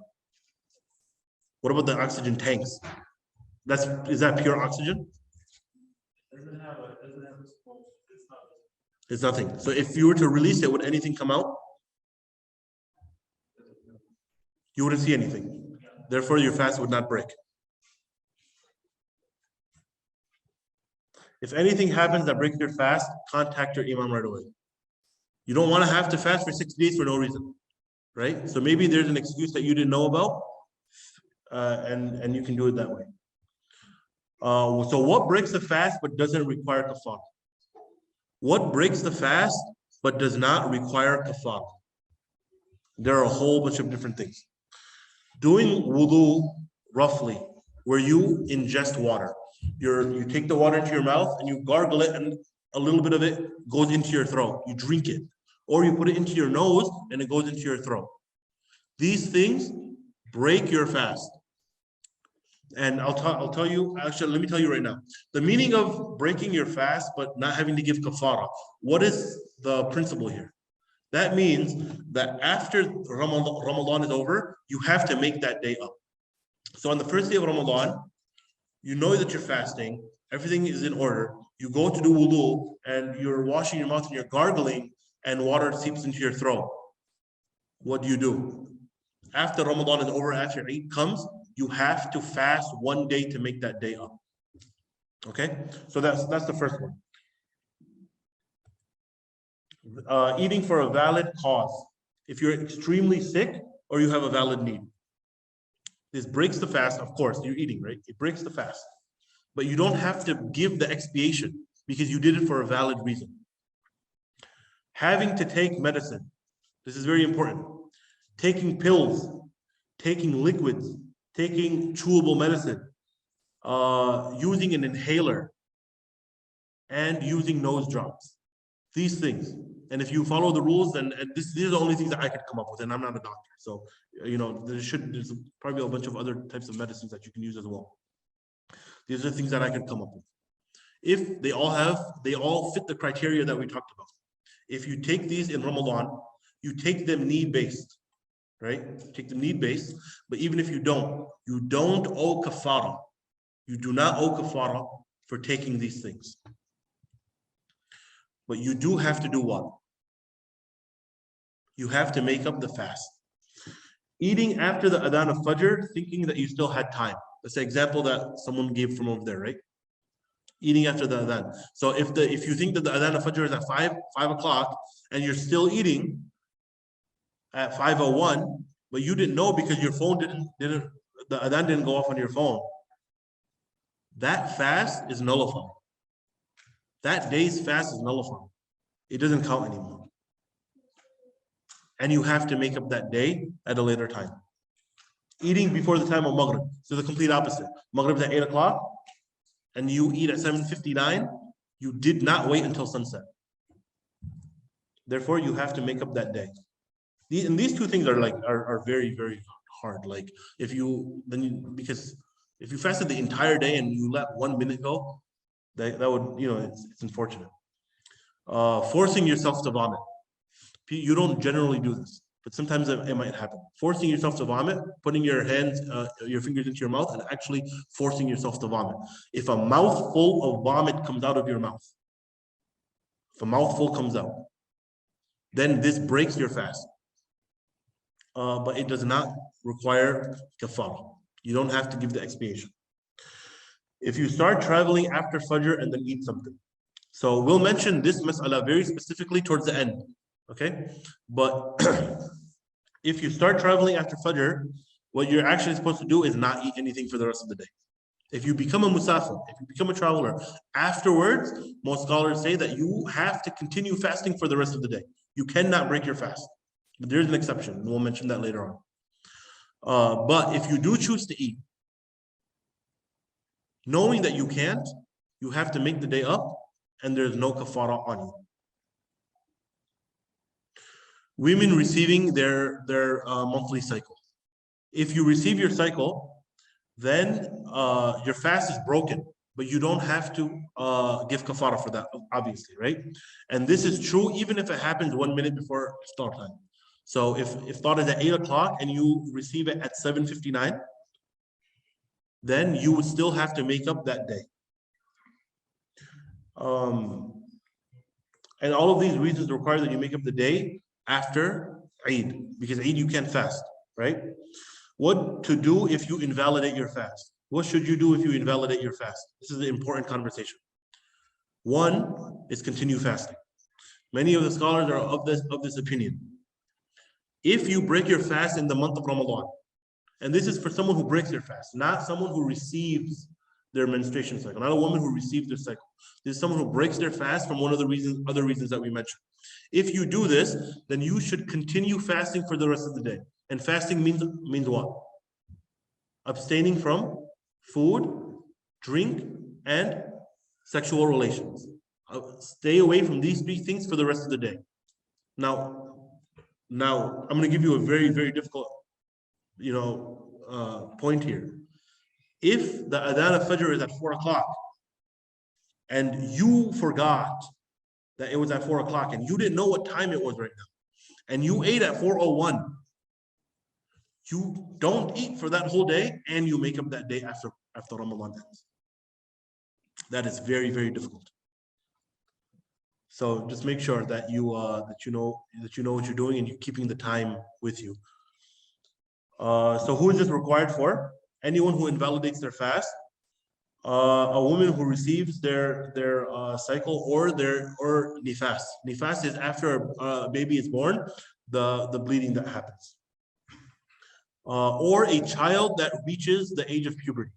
What about the oxygen tanks? Is that pure oxygen? It's nothing. So if you were to release it, would anything come out? You wouldn't see anything. Therefore, your fast would not break. If anything happens that breaks your fast, contact your imam right away. You don't want to have to fast for 60 days for no reason, right? So maybe there's an excuse that you didn't know about, and you can do it that way. So what breaks the fast but doesn't require kafara? What breaks the fast but does not require kafara? There are a whole bunch of different things. Doing wudu roughly, where you ingest water. You take the water into your mouth and you gargle it, and a little bit of it goes into your throat. You drink it. Or you put it into your nose and it goes into your throat. These things break your fast. And I'll tell you, actually, let me tell you right now. The meaning of breaking your fast but not having to give kafara, what is the principle here? That means that after Ramadan is over, you have to make that day up. So on the first day of Ramadan, you know that you're fasting, everything is in order. You go to do wudu and you're washing your mouth and you're gargling and water seeps into your throat. What do? After Ramadan is over, after Eid comes, you have to fast one day to make that day up. Okay, so that's the first one. Eating for a valid cause. If you're extremely sick or you have a valid need. This breaks the fast, of course, you're eating, right? It breaks the fast. But you don't have to give the expiation because you did it for a valid reason. Having to take medicine. This is very important. Taking pills, taking liquids, taking chewable medicine, using an inhaler, and using nose drops. These things. And if you follow the rules, then these are the only things that I could come up with, and I'm not a doctor. So, there's probably a bunch of other types of medicines that you can use as well. These are the things that I could come up with. If they all fit the criteria that we talked about. If you take these in Ramadan, you take them need-based, right? Take them need-based, but even if you don't owe kafara. You do not owe kafara for taking these things. But you do have to do what? You have to make up the fast. Eating after the adhan of Fajr, thinking that you still had time. That's the example that someone gave from over there, right? Eating after the adhan. So if you think that the adhan of Fajr is at 5 o'clock and you're still eating at 5:01, but you didn't know because your phone the adhan didn't go off on your phone, that fast is nullified. That day's fast is nullified. It doesn't count anymore. And you have to make up that day at a later time. Eating before the time of Maghrib. So the complete opposite. Maghrib is at 8 o'clock and you eat at 7:59. You did not wait until sunset. Therefore, you have to make up that day. These two things are very, very hard. Like because if you fasted the entire day and you let 1 minute go, that would, it's unfortunate. Forcing yourself to vomit. You don't generally do this, but sometimes it might happen. Forcing yourself to vomit, putting your fingers into your mouth and actually forcing yourself to vomit. If a mouthful of vomit comes out of your mouth, then this breaks your fast. But it does not require kafara. You don't have to give the expiation. If you start traveling after Fajr and then eat something. So we'll mention this mas'ala very specifically towards the end. Okay? But if you start traveling after Fajr, what you're actually supposed to do is not eat anything for the rest of the day. If you become a musafir, if you become a traveler, afterwards, most scholars say that you have to continue fasting for the rest of the day. You cannot break your fast. But there's an exception, and we'll mention that later on. But if you do choose to eat, knowing that you can't, you have to make the day up, and there's no kafara on you. Women receiving their monthly cycle. If you receive your cycle, then your fast is broken, but you don't have to give kafara for that, obviously, right? And this is true even if it happens 1 minute before start time. So if thought is at 8 o'clock and you receive it at 7:59, then you would still have to make up that day. And all of these reasons require that you make up the day after Eid, because Eid you can't fast, right? What to do if you invalidate your fast? What should you do if you invalidate your fast? This is an important conversation. One is continue fasting. Many of the scholars are of this opinion. If you break your fast in the month of Ramadan, and this is for someone who breaks their fast, not someone who receives their menstruation cycle, not a woman who receives their cycle. This is someone who breaks their fast from one of the other reasons that we mentioned. If you do this, then you should continue fasting for the rest of the day. And fasting means what? Abstaining from food, drink, and sexual relations. Stay away from these three things for the rest of the day. Now I'm going to give you a very, very difficult, point here. If the adhan of Fajr is at 4 o'clock and you forgot that it was at 4 o'clock and you didn't know what time it was right now, and you ate at 4:01, you don't eat for that whole day and you make up that day after Ramadan ends. That is very, very difficult. So just make sure that you know what you're doing and you're keeping the time with you. So who is this required for? Anyone who invalidates their fast, a woman who receives their cycle or nifas. Nifas is after a baby is born, the bleeding that happens. Or a child that reaches the age of puberty.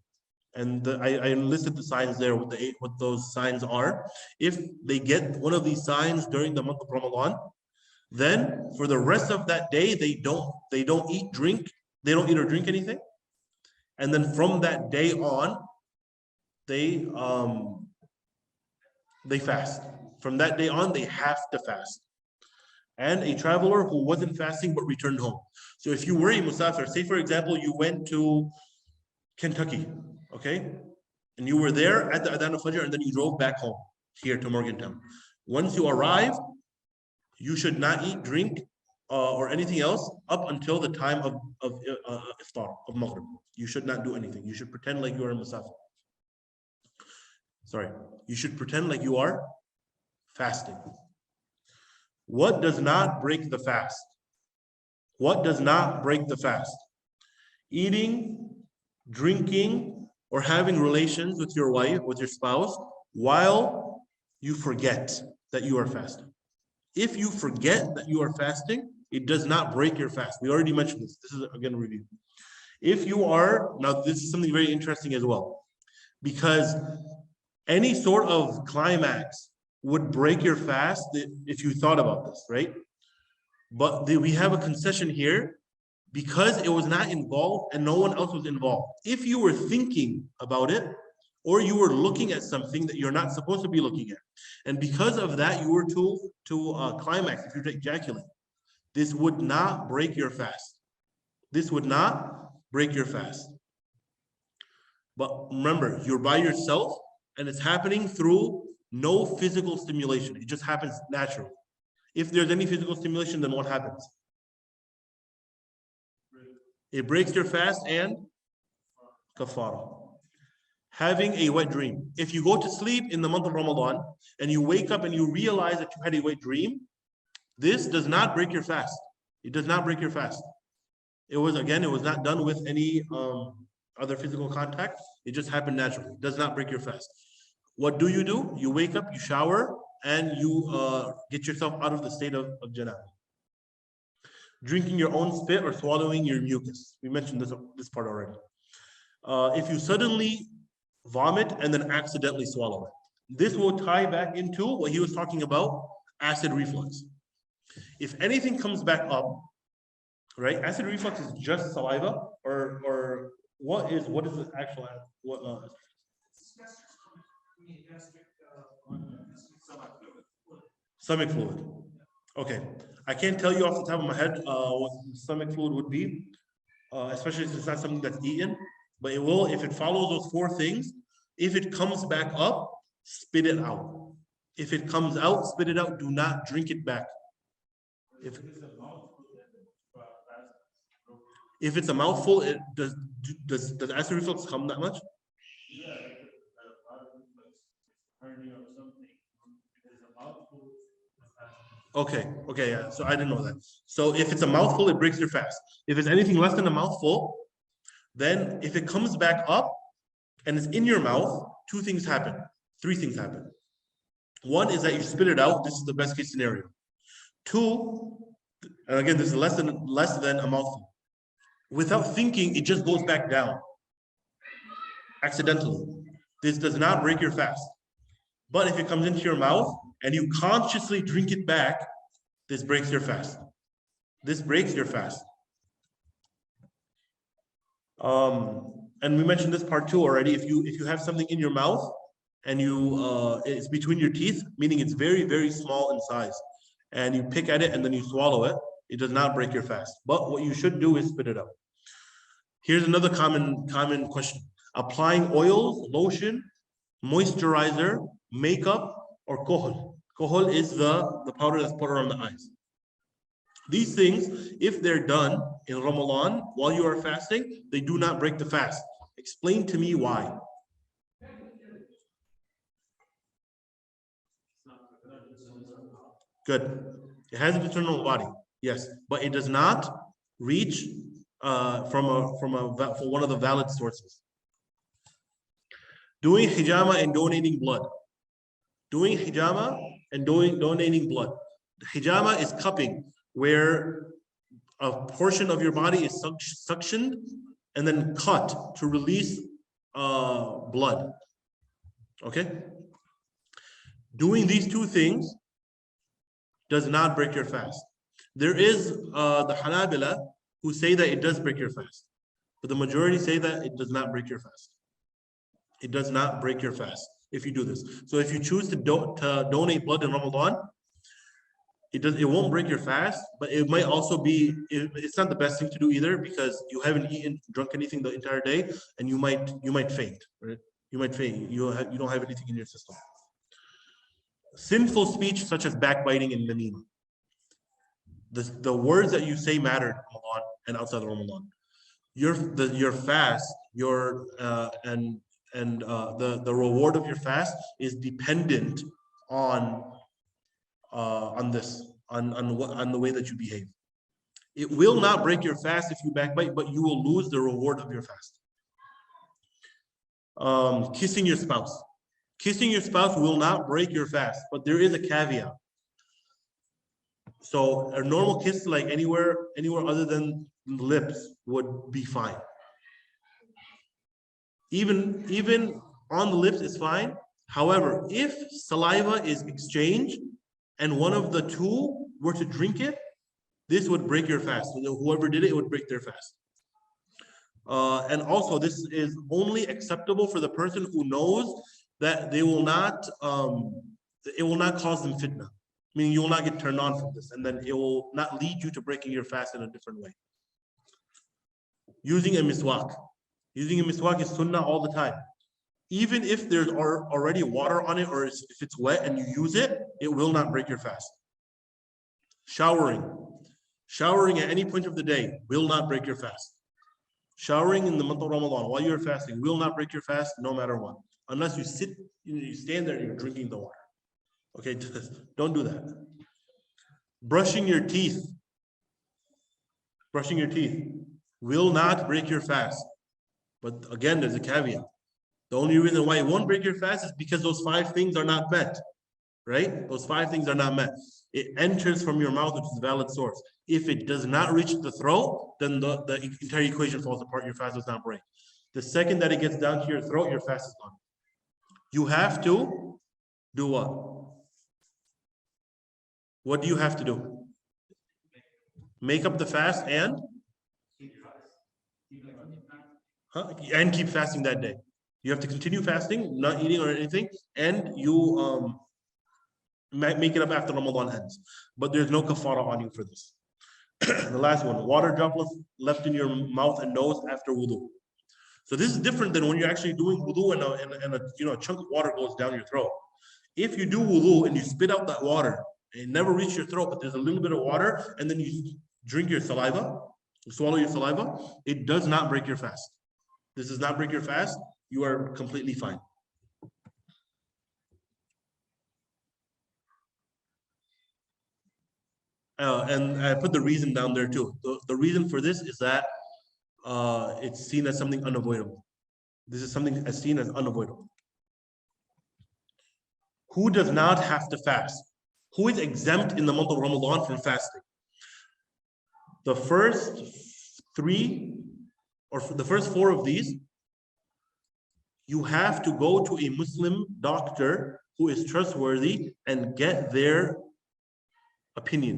And I listed the signs there, what those signs are. If they get one of these signs during the month of Ramadan, then for the rest of that day, they don't eat or drink anything. And then from that day on, they fast. From that day on, they have to fast. And a traveler who wasn't fasting but returned home. So if you were a musafir, say for example, you went to Kentucky, okay? And you were there at the Adhan of Fajr and then you drove back home here to Morgantown. Once you arrive, you should not eat, drink, or anything else up until the time of iftar, of Maghrib. You should not do anything. You should pretend like you are a musafir. Sorry, you should pretend like you are fasting. What does not break the fast? What does not break the fast? Eating, drinking, or having relations with your wife, with your spouse, while you forget that you are fasting. If you forget that you are fasting, it does not break your fast. We already mentioned this. This is, again, a review. If you are, now this is something very interesting as well, because any sort of climax would break your fast if you thought about this, right? But we have a concession here because it was not involved and no one else was involved. If you were thinking about it, or you were looking at something that you're not supposed to be looking at, and because of that you were to climax, if you ejaculate, this would not break your fast. This would not break your fast. But remember, you're by yourself and it's happening through no physical stimulation. It just happens naturally. If there's any physical stimulation, then what happens? It breaks your fast and kafara. Having a wet dream. If you go to sleep in the month of Ramadan and you wake up and you realize that you had a wet dream, this does not break your fast. It does not break your fast. It was not done with any other physical contact. It just happened naturally. It does not break your fast. What do? You wake up, you shower, and you get yourself out of the state of janabah. Drinking your own spit or swallowing your mucus. We mentioned this part already. If you suddenly vomit and then accidentally swallow it. This will tie back into what he was talking about, acid reflux. If anything comes back up, right? Acid reflux is just saliva, or what is the actual stomach fluid? Okay, I can't tell you off the top of my head what stomach fluid would be, especially if it's not something that's eaten. But it will, if it follows those four things, if it comes back up, spit it out. If it comes out, spit it out. Do not drink it back. If it's a mouthful, does acid reflux come that much? Okay, yeah. So I didn't know that. So if it's a mouthful, it breaks your fast. If it's anything less than a mouthful, then if it comes back up and it's in your mouth, three things happen. One is that you spit it out. This is the best case scenario. Two, and again, this is less than a mouthful. Without thinking, it just goes back down accidentally. This does not break your fast. But if it comes into your mouth and you consciously drink it back, this breaks your fast. This breaks your fast. And we mentioned this part too already. If you have something in your mouth and it's between your teeth, meaning it's very, very small in size, and you pick at it and then you swallow it, it does not break your fast. But what you should do is spit it out. Here's another common question. Applying oils, lotion, moisturizer, makeup, or kohol. Kohol is the powder that's put around the eyes. These things, if they're done in Ramadan while you are fasting, they do not break the fast. Explain to me why. Good. It has a internal body, yes, but it does not reach from one of the valid sources. Doing hijama and donating blood. Doing hijama and donating blood. Hijama is cupping, where a portion of your body is suctioned and then cut to release blood. Okay? Doing these two things does not break your fast. There is the Hanabila who say that it does break your fast, but the majority say that it does not break your fast. It does not break your fast if you do this. So if you choose to donate blood in Ramadan, it won't break your fast, but it might also be, it's not the best thing to do either, because you haven't drunk anything the entire day, and you might faint, right? You might faint. You don't have anything in your system. Sinful speech such as backbiting and namima. The words that you say matter in Ramadan and outside of Ramadan. Your fast, and the reward of your fast is dependent on the way that you behave. It will not break your fast if you backbite, but you will lose the reward of your fast. Kissing your spouse. Kissing your spouse will not break your fast, but there is a caveat. So a normal kiss, like anywhere other than lips, would be fine. Even on the lips is fine. However, if saliva is exchanged and one of the two were to drink it, this would break your fast. So whoever did it, it would break their fast. And also, this is only acceptable for the person who knows that it will not cause them fitna. Meaning you will not get turned on from this, and then it will not lead you to breaking your fast in a different way. Using a miswak. Using a miswak is sunnah all the time. Even if there's already water on it, or if it's wet and you use it, it will not break your fast. Showering. Showering at any point of the day will not break your fast. Showering in the month of Ramadan while you're fasting will not break your fast no matter what. Unless you stand there and you're drinking the water. Okay, don't do that. Brushing your teeth. Brushing your teeth will not break your fast. But again, there's a caveat. The only reason why it won't break your fast is because those 5 things are not met, right? Those 5 things are not met. It enters from your mouth, which is a valid source. If it does not reach the throat, then the entire equation falls apart. Your fast does not break. The second that it gets down to your throat, your fast is gone. You have to do what? What do you have to do? Make up the fast and keep fasting that day. You have to continue fasting, not eating or anything, and you make it up after Ramadan ends. But there's no kafara on you for this. The last one, water droplets left in your mouth and nose after wudu. So this is different than when you're actually doing wudu and a chunk of water goes down your throat. If you do wudu and you spit out that water, it never reaches your throat, but there's a little bit of water, and then you drink your saliva, you swallow your saliva, it does not break your fast. This does not break your fast. You are completely fine. And I put the reason down there too. The reason for this is that it's seen as something unavoidable. This is something as seen as unavoidable. Who does not have to fast? Who is exempt in the month of Ramadan from fasting? The first 3 or the first 4 of these, you have to go to a Muslim doctor who is trustworthy and get their opinion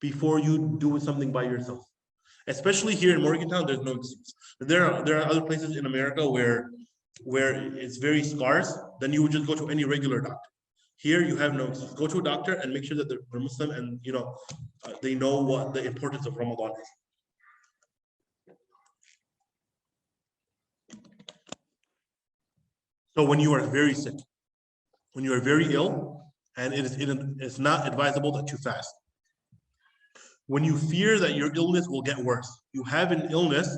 before you do something by yourself. Especially here in Morgantown, there's no excuse. There are other places in America where it's very scarce, then you would just go to any regular doctor. Here you have no excuse. Go to a doctor and make sure that they're Muslim and they know what the importance of Ramadan is. So when you are very sick, when you are very ill, and it's not advisable that you fast. When you fear that your illness will get worse, you have an illness,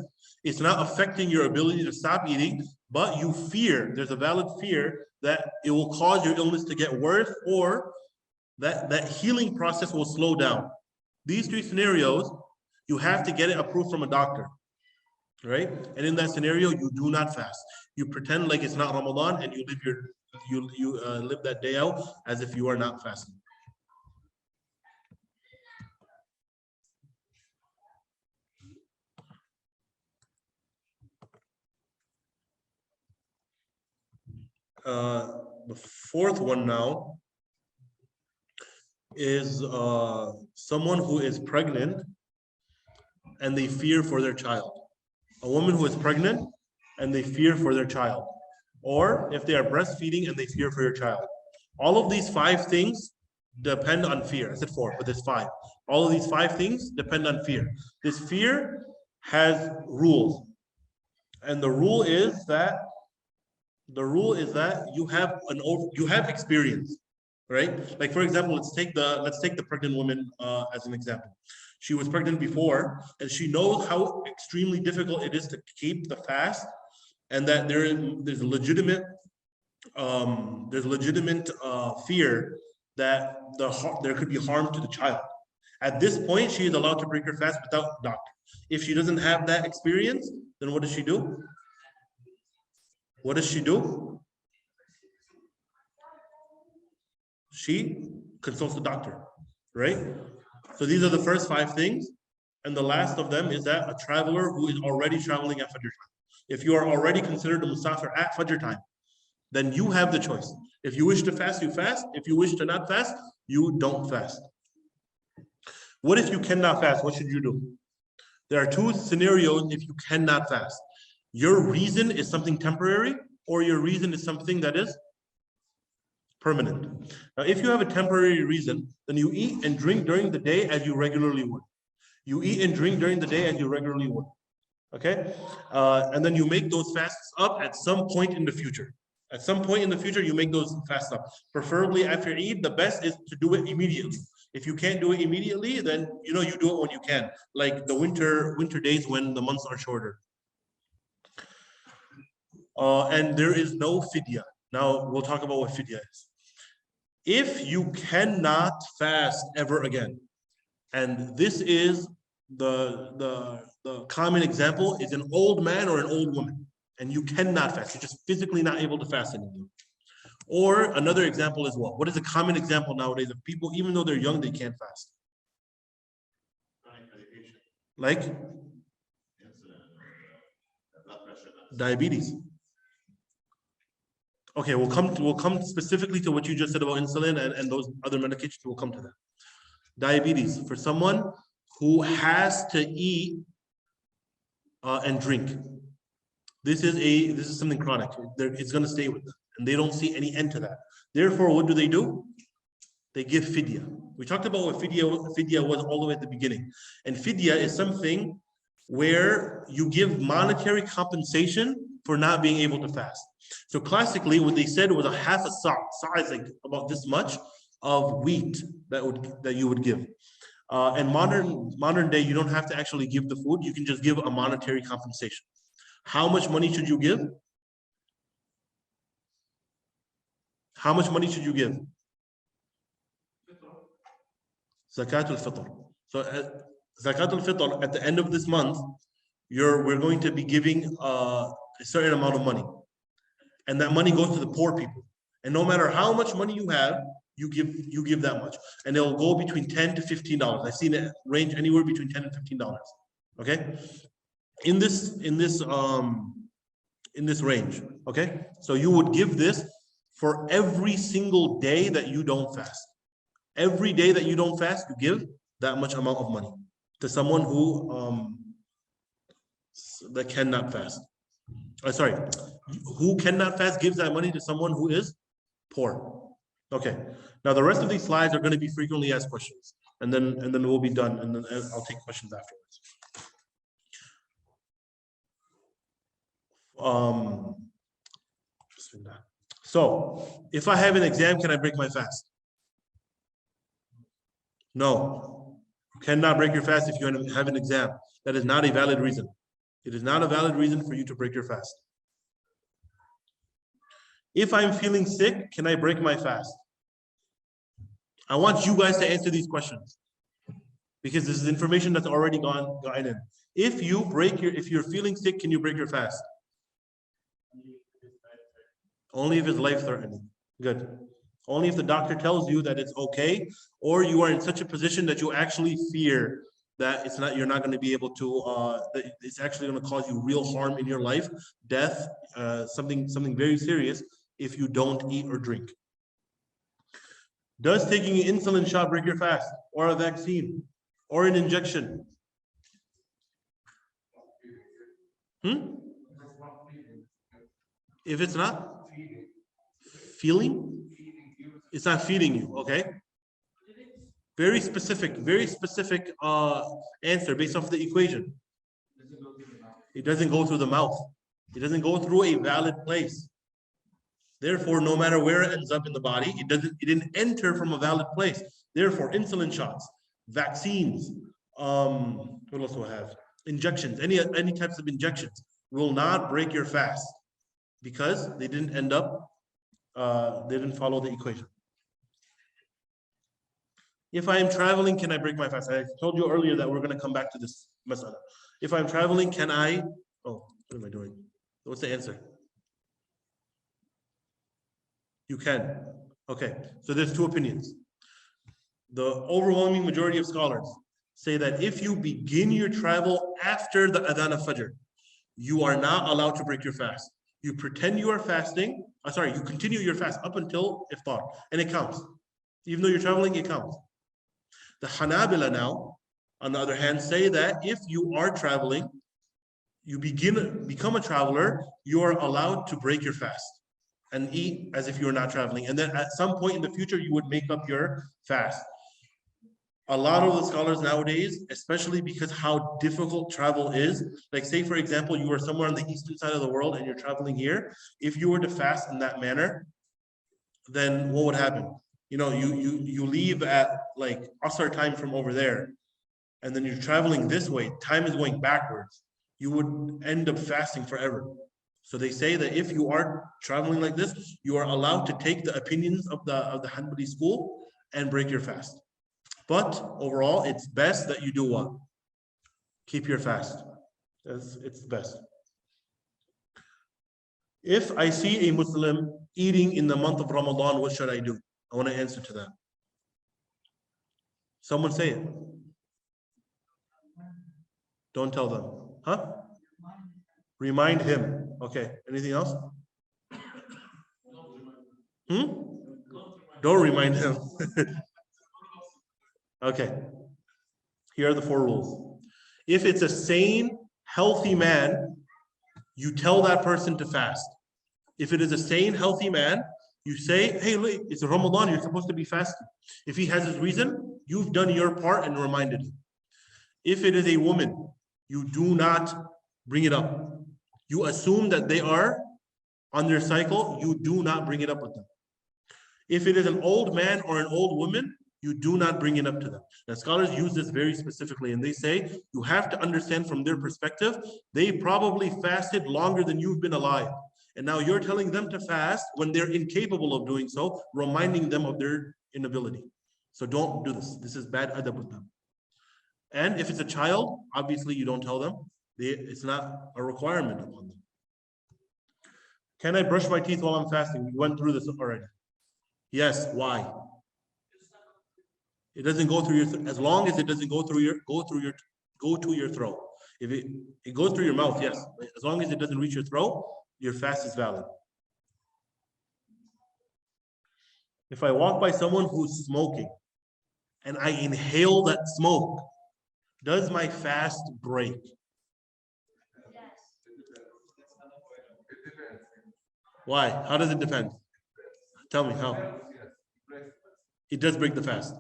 it's not affecting your ability to stop eating, but you fear, there's a valid fear that it will cause your illness to get worse, or that healing process will slow down. These three scenarios, you have to get it approved from a doctor, right? And in that scenario, you do not fast. You pretend like it's not Ramadan, and you live that day out as if you are not fasting. The fourth one now is someone who is pregnant and they fear for their child. A woman who is pregnant and they fear for their child. Or if they are breastfeeding and they fear for your child. All of these 5 things depend on fear. I said 4, but there's 5. All of these 5 things depend on fear. This fear has rules. And the rule is that you have experience, right? Like for example, let's take the pregnant woman as an example. She was pregnant before, and she knows how extremely difficult it is to keep the fast, and that there's legitimate fear that there could be harm to the child. At this point, she is allowed to break her fast without a doctor. If she doesn't have that experience, then what does she do? What does she do? She consults the doctor, right? So these are the first 5 things. And the last of them is that a traveler who is already traveling at Fajr time. If you are already considered a Musafir at Fajr time, then you have the choice. If you wish to fast, you fast. If you wish to not fast, you don't fast. What if you cannot fast? What should you do? There are 2 scenarios if you cannot fast. Your reason is something temporary, or your reason is something that is permanent. Now, if you have a temporary reason, then you eat and drink during the day as you regularly would. You eat and drink during the day as you regularly would. Okay? And then you make those fasts up at some point in the future. At some point in the future, you make those fasts up. Preferably after Eid, the best is to do it immediately. If you can't do it immediately, then you do it when you can, like the winter days when the months are shorter. And there is no fidya. Now we'll talk about what fidya is. If you cannot fast ever again, and this is the common example, is an old man or an old woman, and you cannot fast. You're just physically not able to fast anymore. Or another example as well. What is a common example nowadays of people, even though they're young, they can't fast? Like diabetes. Okay, we'll come specifically to what you just said about insulin and those other medications. We'll come to that. Diabetes, for someone who has to eat and drink. This is something chronic. It's going to stay with them, and they don't see any end to that. Therefore, what do? They give fidya. We talked about what fidya was all the way at the beginning. And fidya is something where you give monetary compensation for not being able to fast. So classically, what they said was a half a sa'. Sa' is like about this much of wheat that you would give. And modern day, you don't have to actually give the food. You can just give a monetary compensation. How much money should you give? How much money should you give? Zakat al-Fitr. So Zakat al-Fitr, at the end of this month, we're going to be giving a certain amount of money. And that money goes to the poor people. And no matter how much money you have, you give that much. And it'll go between $10 to $15. I've seen it range anywhere between $10 and $15. Okay? In this in this range. Okay, so you would give this for every single day that you don't fast. Every day that you don't fast, you give that much amount of money to someone who that cannot fast. Sorry, who cannot fast gives that money to someone who is poor. Okay. Now the rest of these slides are going to be frequently asked questions, and then we'll be done, and then I'll take questions afterwards. So if I have an exam, can I break my fast? No. You cannot break your fast if you have an exam. That is not a valid reason. It is not a valid reason for you to break your fast. If I'm feeling sick, can I break my fast? I want you guys to answer these questions because this is information that's already gone in. If you're feeling sick, can you break your fast? Only if it's life-threatening. Good. Only if the doctor tells you that it's okay, or you are in such a position that you actually fear that you're not going to be able to, that it's actually going to cause you real harm in your life, death, something very serious if you don't eat or drink. Does taking an insulin shot break your fast, or a vaccine, or an injection? If it's not feeling, it's not feeding you, okay? Very specific answer based off the equation. It doesn't go through the mouth. It doesn't go through a valid place. Therefore, no matter where it ends up in the body, it didn't enter from a valid place. Therefore, insulin shots, vaccines, what else do I have? Injections, any types of injections will not break your fast because they didn't end up, they didn't follow the equation. If I am traveling, can I break my fast? I told you earlier that we're going to come back to this masala. If I'm traveling, can I, what am I doing? What's the answer? You can. Okay, so there's two opinions. The overwhelming majority of scholars say that if you begin your travel after the adhan of Fajr, you are not allowed to break your fast. You pretend you are fasting, you continue your fast up until iftar, and it counts. Even though you're traveling, it counts. The Hanabila now, on the other hand, say that if you are traveling, you become a traveler, you are allowed to break your fast and eat as if you're not traveling. And then at some point in the future, you would make up your fast. A lot of the scholars nowadays, especially because how difficult travel is, like say, for example, you are somewhere on the eastern side of the world and you're traveling here, if you were to fast in that manner, then what would happen? You know, you leave at like Asr time from over there, and then you're traveling this way, time is going backwards. You would end up fasting forever. So they say that if you are traveling like this, you are allowed to take the opinions of the Hanbali school and break your fast. But overall, it's best that you do what? Keep your fast. It's best. If I see a Muslim eating in the month of Ramadan, what should I do? I want to answer to that. Someone say it. Don't tell them. Huh? Remind him. Okay. Anything else? Don't remind him. Okay. Here are the 4 rules. If it's a sane, healthy man, you tell that person to fast. If it is a sane, healthy man, you say, hey, look, it's Ramadan, you're supposed to be fasting. If he has his reason, you've done your part and reminded him. If it is a woman, you do not bring it up. You assume that they are on their cycle, you do not bring it up with them. If it is an old man or an old woman, you do not bring it up to them. Now, scholars use this very specifically, and they say you have to understand from their perspective, they probably fasted longer than you've been alive. And now you're telling them to fast when they're incapable of doing so, reminding them of their inability. So don't do this. This is bad adab with them. And if it's a child, obviously you don't tell them. It's not a requirement upon them. Can I brush my teeth while I'm fasting? We went through this already. Yes, why? It doesn't go through your, as long as it doesn't go to your throat. If it goes through your mouth, yes. As long as it doesn't reach your throat, your fast is valid. If I walk by someone who's smoking and I inhale that smoke, does my fast break? Why? How does it depend? Tell me how. It does break the fast.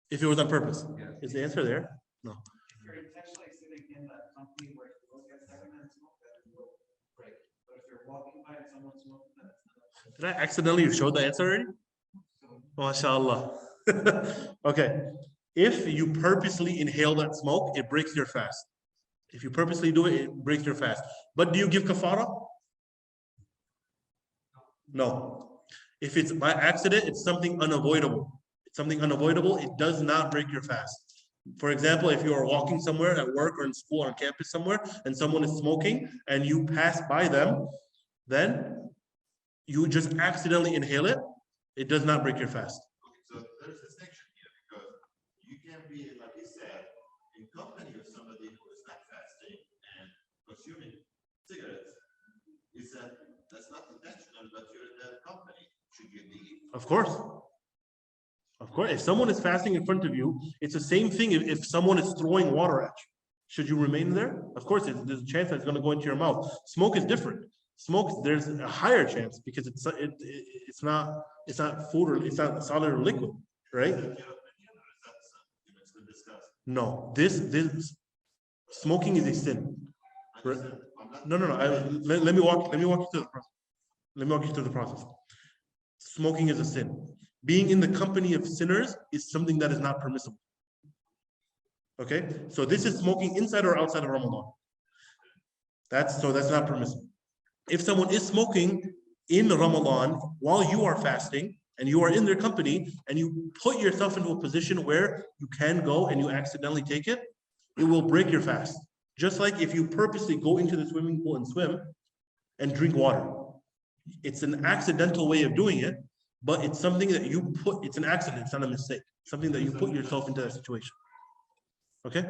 If it was on purpose. Is the answer there? No. If you're intentionally sitting in that company where you look at them and smoke, that will break. But if you're walking by and someone's smoking, did I accidentally show the answer already? MashaAllah. Okay. If you purposely inhale that smoke, it breaks your fast. If you purposely do it, it breaks your fast. But do you give kafara? No. If it's by accident, it's something unavoidable. It's something unavoidable. It does not break your fast. For example, if you are walking somewhere at work or in school or on campus somewhere and someone is smoking and you pass by them, then you just accidentally inhale it, it does not break your fast. So there's a distinction here because you can be, like you said, in company of somebody who is not fasting and consuming cigarettes. You said that's not intentional, but you're in that company. Should you leave? Of course. Of course. If someone is fasting in front of you, it's the same thing if someone is throwing water at you. Should you remain there? Of course, there's a chance that it's going to go into your mouth. Smoke is different. Smoke, there's a higher chance because it's not food or it's not solid or liquid, right? No, this smoking is a sin. No. Let me walk you through the process. Let me walk you through the process. Smoking is a sin. Being in the company of sinners is something that is not permissible. Okay, so this is smoking inside or outside of Ramadan. That's not permissible. If someone is smoking in Ramadan while you are fasting and you are in their company and you put yourself into a position where you can go and you accidentally take it, it will break your fast. Just like if you purposely go into the swimming pool and swim and drink water. It's an accidental way of doing it, but it's something that it's an accident, it's not a mistake. Something that you put yourself into that situation. Okay?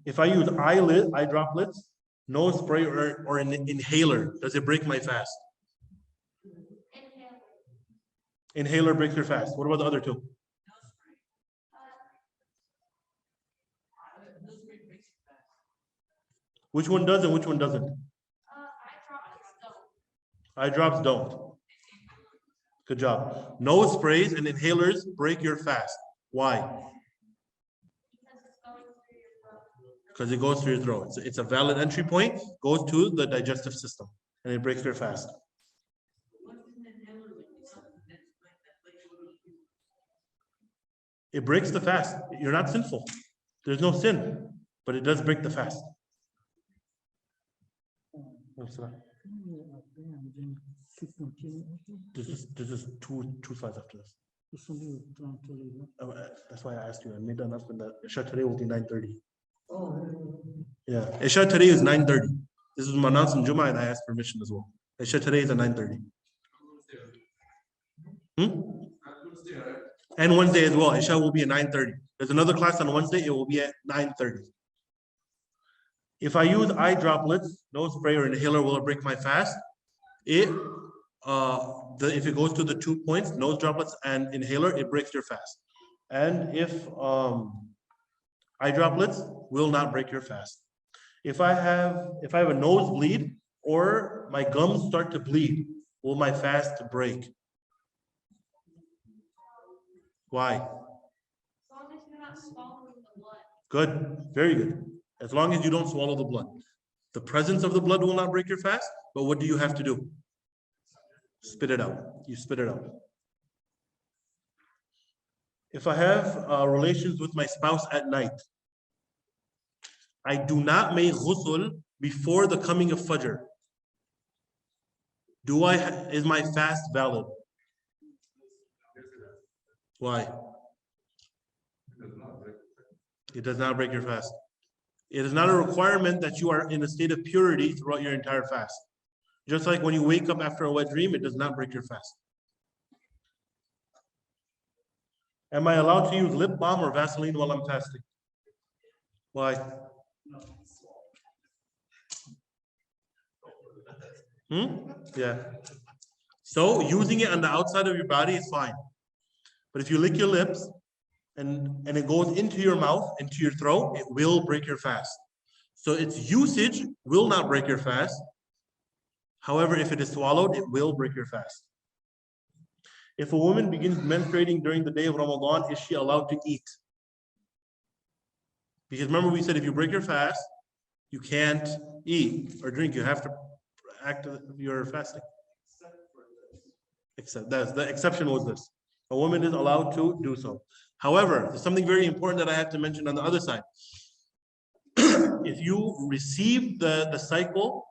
If I use eye droplets, nose spray, or an inhaler, does it break my fast? Inhaler breaks your fast. What about the other two? Which one does and which one doesn't? Eye drops don't. Good job. Nose sprays and inhalers break your fast. Why? Because it goes through your throat. It's a valid entry point, goes to the digestive system, and it breaks your fast. It breaks the fast. You're not sinful. There's no sin, but it does break the fast. This is two slides after this. That's why I asked you. I made the announcement that Isha today will be 9:30. Yeah, Isha today is 9:30. This is my announcement Jummah, and I asked permission as well. Isha today is at 9:30. And Wednesday as well. Isha will be at 9:30. There's another class on Wednesday. It will be at 9:30. If I use eye droplets, nose spray or inhaler, will it break my fast? If it goes to the 2 points, nose droplets and inhaler, it breaks your fast. And if eye droplets will not break your fast. If I have a nosebleed or my gums start to bleed, will my fast break? Why? As long as you're not swallowing the blood. Good, very good. As long as you don't swallow the blood. The presence of the blood will not break your fast, but what do you have to do? Spit it out. You spit it out. If I have relations with my spouse at night, I do not make ghusl before the coming of Fajr. Is my fast valid? Why? It does not break your fast. It is not a requirement that you are in a state of purity throughout your entire fast. Just like when you wake up after a wet dream, it does not break your fast. Am I allowed to use lip balm or Vaseline while I'm fasting? Why? Yeah. So using it on the outside of your body is fine. But if you lick your lips and it goes into your mouth, into your throat, it will break your fast. So its usage will not break your fast. However, if it is swallowed, it will break your fast. If a woman begins menstruating during the day of Ramadan, is she allowed to eat? Because remember we said if you break your fast, you can't eat or drink. You have to act your fasting. Except that's the exception was this. A woman is allowed to do so. However, there's something very important that I have to mention on the other side. If you receive the cycle,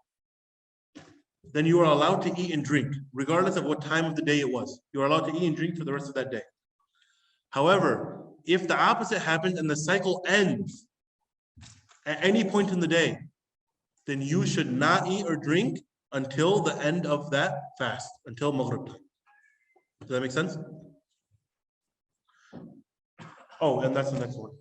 then you are allowed to eat and drink, regardless of what time of the day it was. You are allowed to eat and drink for the rest of that day. However, if the opposite happens and the cycle ends at any point in the day, then you should not eat or drink until the end of that fast, until Maghrib time. Does that make sense? Oh, and that's the next one.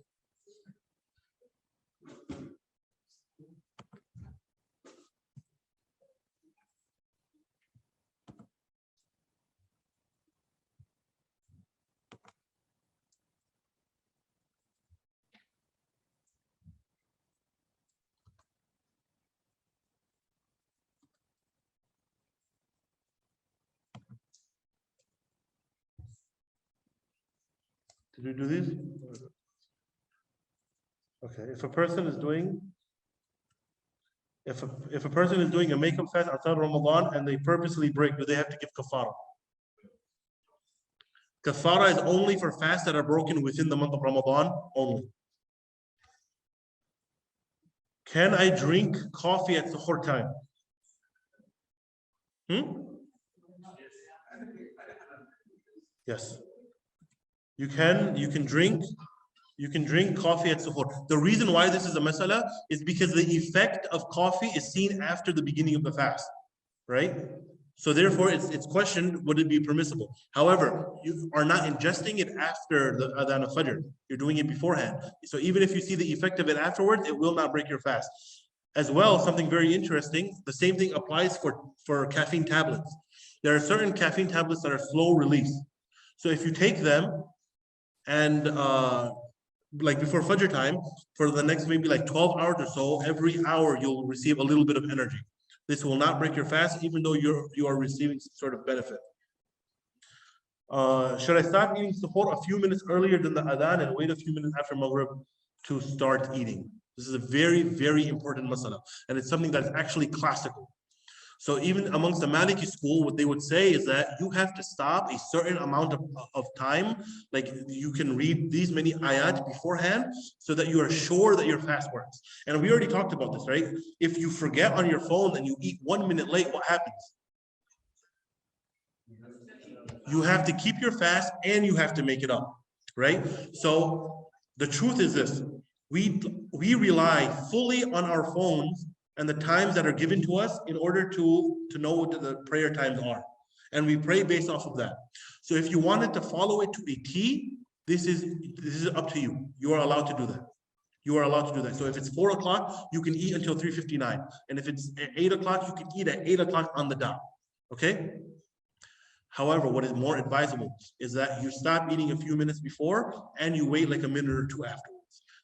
Did we do these? Okay, if a person is doing a makeup fast outside Ramadan and they purposely break, do they have to give kafara? Kafara is only for fasts that are broken within the month of Ramadan only. Can I drink coffee at suhoor time? Yes. You can drink coffee at suhoor. The reason why this is a masala is because the effect of coffee is seen after the beginning of the fast, right? So therefore, it's questioned, would it be permissible? However, you are not ingesting it after the adhan of Fajr. You're doing it beforehand. So even if you see the effect of it afterwards, it will not break your fast. As well, something very interesting, the same thing applies for caffeine tablets. There are certain caffeine tablets that are slow release. So if you take them and like before Fajr time, for the next maybe like 12 hours or so, every hour you'll receive a little bit of energy. This will not break your fast, even though you are receiving some sort of benefit. Should I start eating suhoor a few minutes earlier than the adhan and wait a few minutes after Maghrib to start eating? This is a very, very important masala, and it's something that's actually classical. So even amongst the Maliki school, what they would say is that you have to stop a certain amount of time, like you can read these many ayat beforehand so that you are sure that your fast works. And we already talked about this, right? If you forget on your phone and you eat 1 minute late, what happens? You have to keep your fast and you have to make it up, right? So the truth is this, we rely fully on our phones and the times that are given to us in order to know what the prayer times are. And we pray based off of that. So if you wanted to follow it to a T, this is up to you. You are allowed to do that. You are allowed to do that. So if it's 4 o'clock, you can eat until 3:59. And if it's 8 o'clock, you can eat at 8 o'clock on the dot. Okay? However, what is more advisable is that you stop eating a few minutes before and you wait like a minute or two afterwards.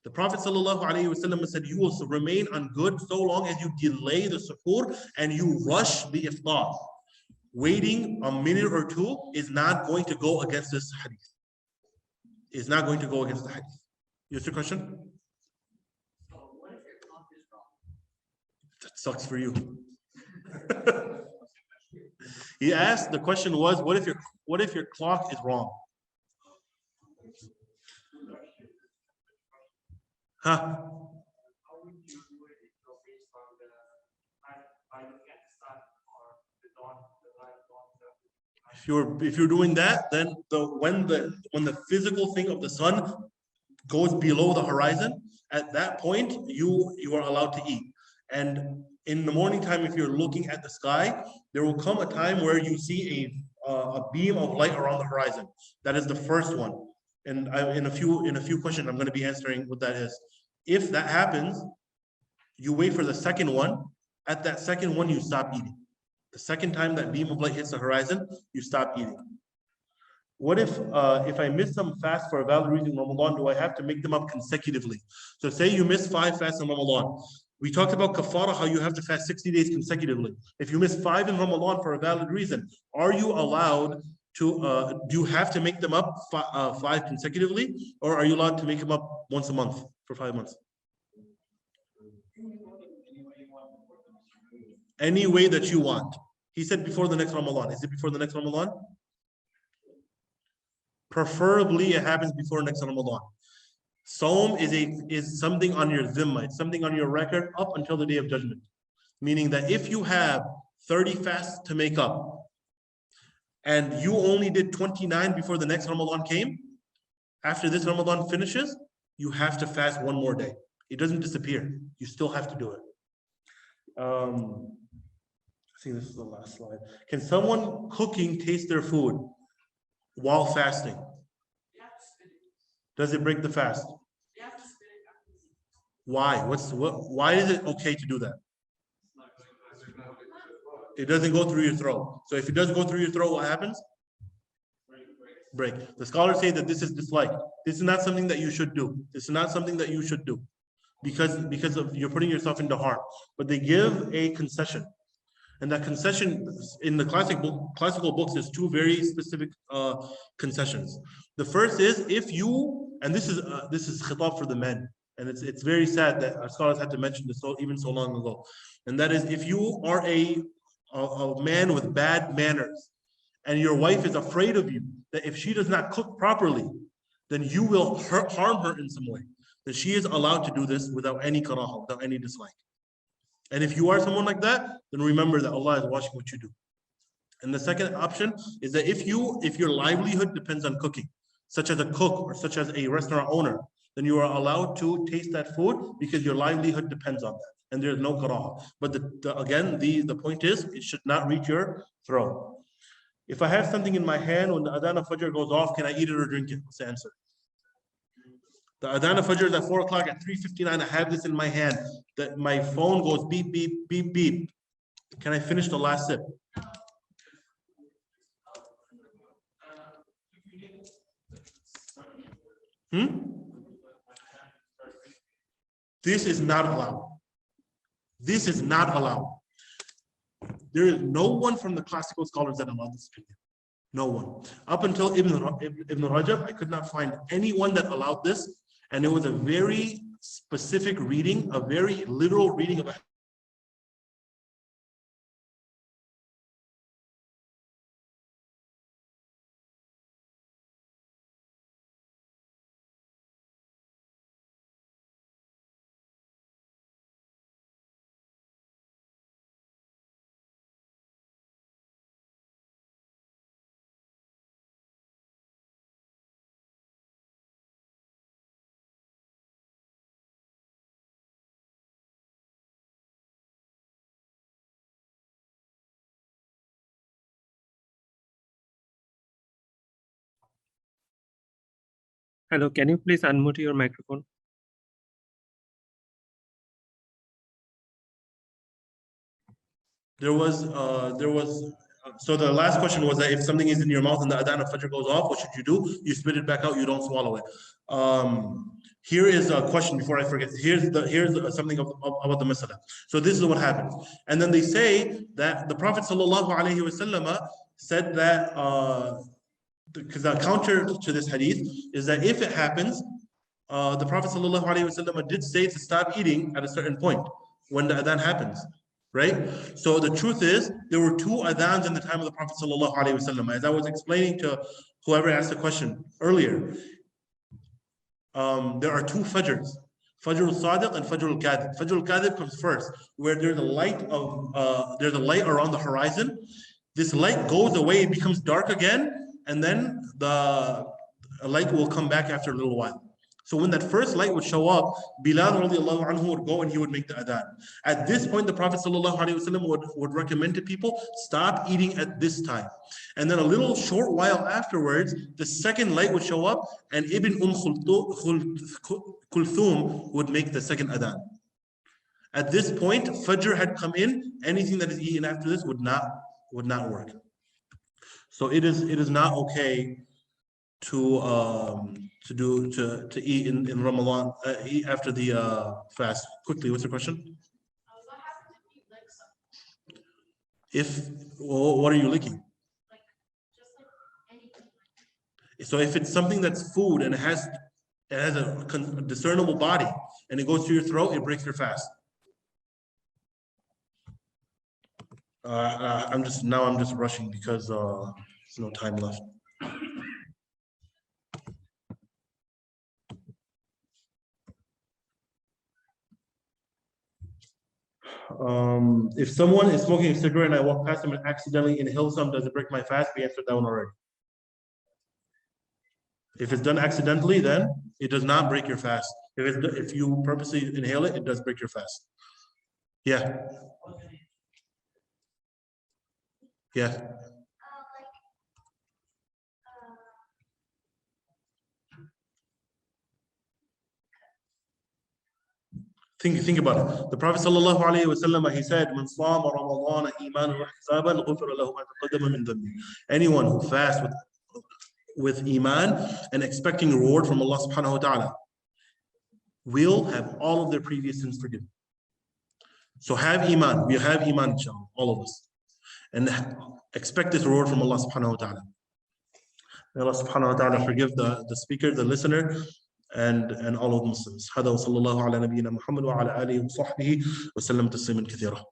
The Prophet ﷺ said, you will remain on good so long as you delay the suhoor and you rush the iftar. Waiting a minute or two is not going to go against this hadith. It's not going to go against the hadith. You your question? So what if your clock is wrong? That sucks for you. He asked, the question was, what if your clock is wrong? Huh? If you're doing that, then when the physical thing of the sun goes below the horizon, at that point you are allowed to eat. And in the morning time, if you're looking at the sky, there will come a time where you see a beam of light around the horizon. That is the first one. And in a few questions, I'm going to be answering what that is. If that happens, you wait for the second one. At that second one, you stop eating. The second time that beam of light hits the horizon, you stop eating. What if I miss some fast for a valid reason in Ramadan, do I have to make them up consecutively? So say you miss 5 fasts in Ramadan. We talked about kafara, how you have to fast 60 days consecutively. If you miss 5 in Ramadan for a valid reason, are you allowed to, do you have to make them up 5 consecutively? Or are you allowed to make them up once a month for 5 months? Any way that you want. He said before the next Ramadan. Is it before the next Ramadan? Preferably it happens before next Ramadan. Saum is something on your dhimma, it's something on your record up until the day of judgment. Meaning that if you have 30 fasts to make up, and you only did 29 before the next Ramadan came, after this Ramadan finishes, you have to fast one more day. It doesn't disappear. You still have to do it. I think this is the last slide. Can someone cooking taste their food while fasting? Does it break the fast? Why? Why is it okay to do that? It doesn't go through your throat. So if it does go through your throat, what happens? Break. The scholars say that this is disliked. This is not something that you should do. This is not something that you should do because of you're putting yourself into harm. But they give a concession. And that concession in the classical books is 2 very specific concessions. The first is if you, and this is khitab for the men, and it's very sad that our scholars had to mention this even so long ago. And that is if you are a man with bad manners, and your wife is afraid of you, that if she does not cook properly, then you will harm her in some way. That she is allowed to do this without any karaha, without any dislike. And if you are someone like that, then remember that Allah is watching what you do. And the second option is that if your livelihood depends on cooking, such as a cook or such as a restaurant owner, then you are allowed to taste that food because your livelihood depends on that. And there's no karaha. But again, the point is, it should not reach your throat. If I have something in my hand when the adhan of Fajr goes off, can I eat it or drink it? What's the answer? The adhan of Fajr is at 4 o'clock. At 3:59, I have this in my hand. That my phone goes beep, beep, beep, beep. Can I finish the last sip? This is not allowed. This is not allowed. There is no one from the classical scholars that allowed this opinion. No one. Up until Ibn Rajab, I could not find anyone that allowed this. And it was a very specific reading, a very literal reading of a Hello, can you please unmute your microphone? So the last question was that if something is in your mouth and the adhan of Fajr goes off, what should you do? You spit it back out, you don't swallow it. Here is a question before I forget. Here's something about the masala. So this is what happens. And then they say that the Prophet ﷺ said that, because the counter to this hadith is that if it happens, the Prophet ﷺ did say to stop eating at a certain point when the adhan happens, right? So the truth is, there were 2 adhans in the time of the Prophet ﷺ. As I was explaining to whoever asked the question earlier, there are 2 fajrs, Fajr al-Sadiq and Fajr al-Kadhib. Fajr al-Kadhib comes first, where there's a light around the horizon. This light goes away, it becomes dark again, and then the light will come back after a little while. So when that first light would show up, Bilal radiallahu anhu would go and he would make the adhan. At this point, the Prophet ﷺ would recommend to people, stop eating at this time. And then a little short while afterwards, the second light would show up and Ibn Kulthum would make the second adhan. At this point, Fajr had come in. Anything that is eaten after this would not would not work. So it is not okay to eat in Ramadan, eat after the fast. Quickly, what's the question? What happens if you lick something? What are you licking? Like, just like anything. So if it's something that's food and it has a discernible body and it goes through your throat, it breaks your fast. I'm just rushing because there's no time left. If someone is smoking a cigarette and I walk past them and accidentally inhale some, does it break my fast? We answered that one already. If it's done accidentally, then it does not break your fast. If you purposely inhale it, it does break your fast. Yeah. Yeah. Think about it. The Prophet sallallahu alaihi wasallam, he said, "Man sama Ramadan imanan wa ihtisaban, ghufira lahu ma taqaddama min dhanbi." Anyone who fasts with iman and expecting reward from Allah subhanahu wa ta'ala will have all of their previous sins forgiven. So have iman. We have iman, inshallah, all of us, and expect this reward from Allah subhanahu wa ta'ala. May Allah subhanahu wa ta'ala forgive the speaker, the listener, and all of the Muslims. هذا وصلى الله على نبينا محمد وعلى آله وصحبه وسلم تسليما كثيرا.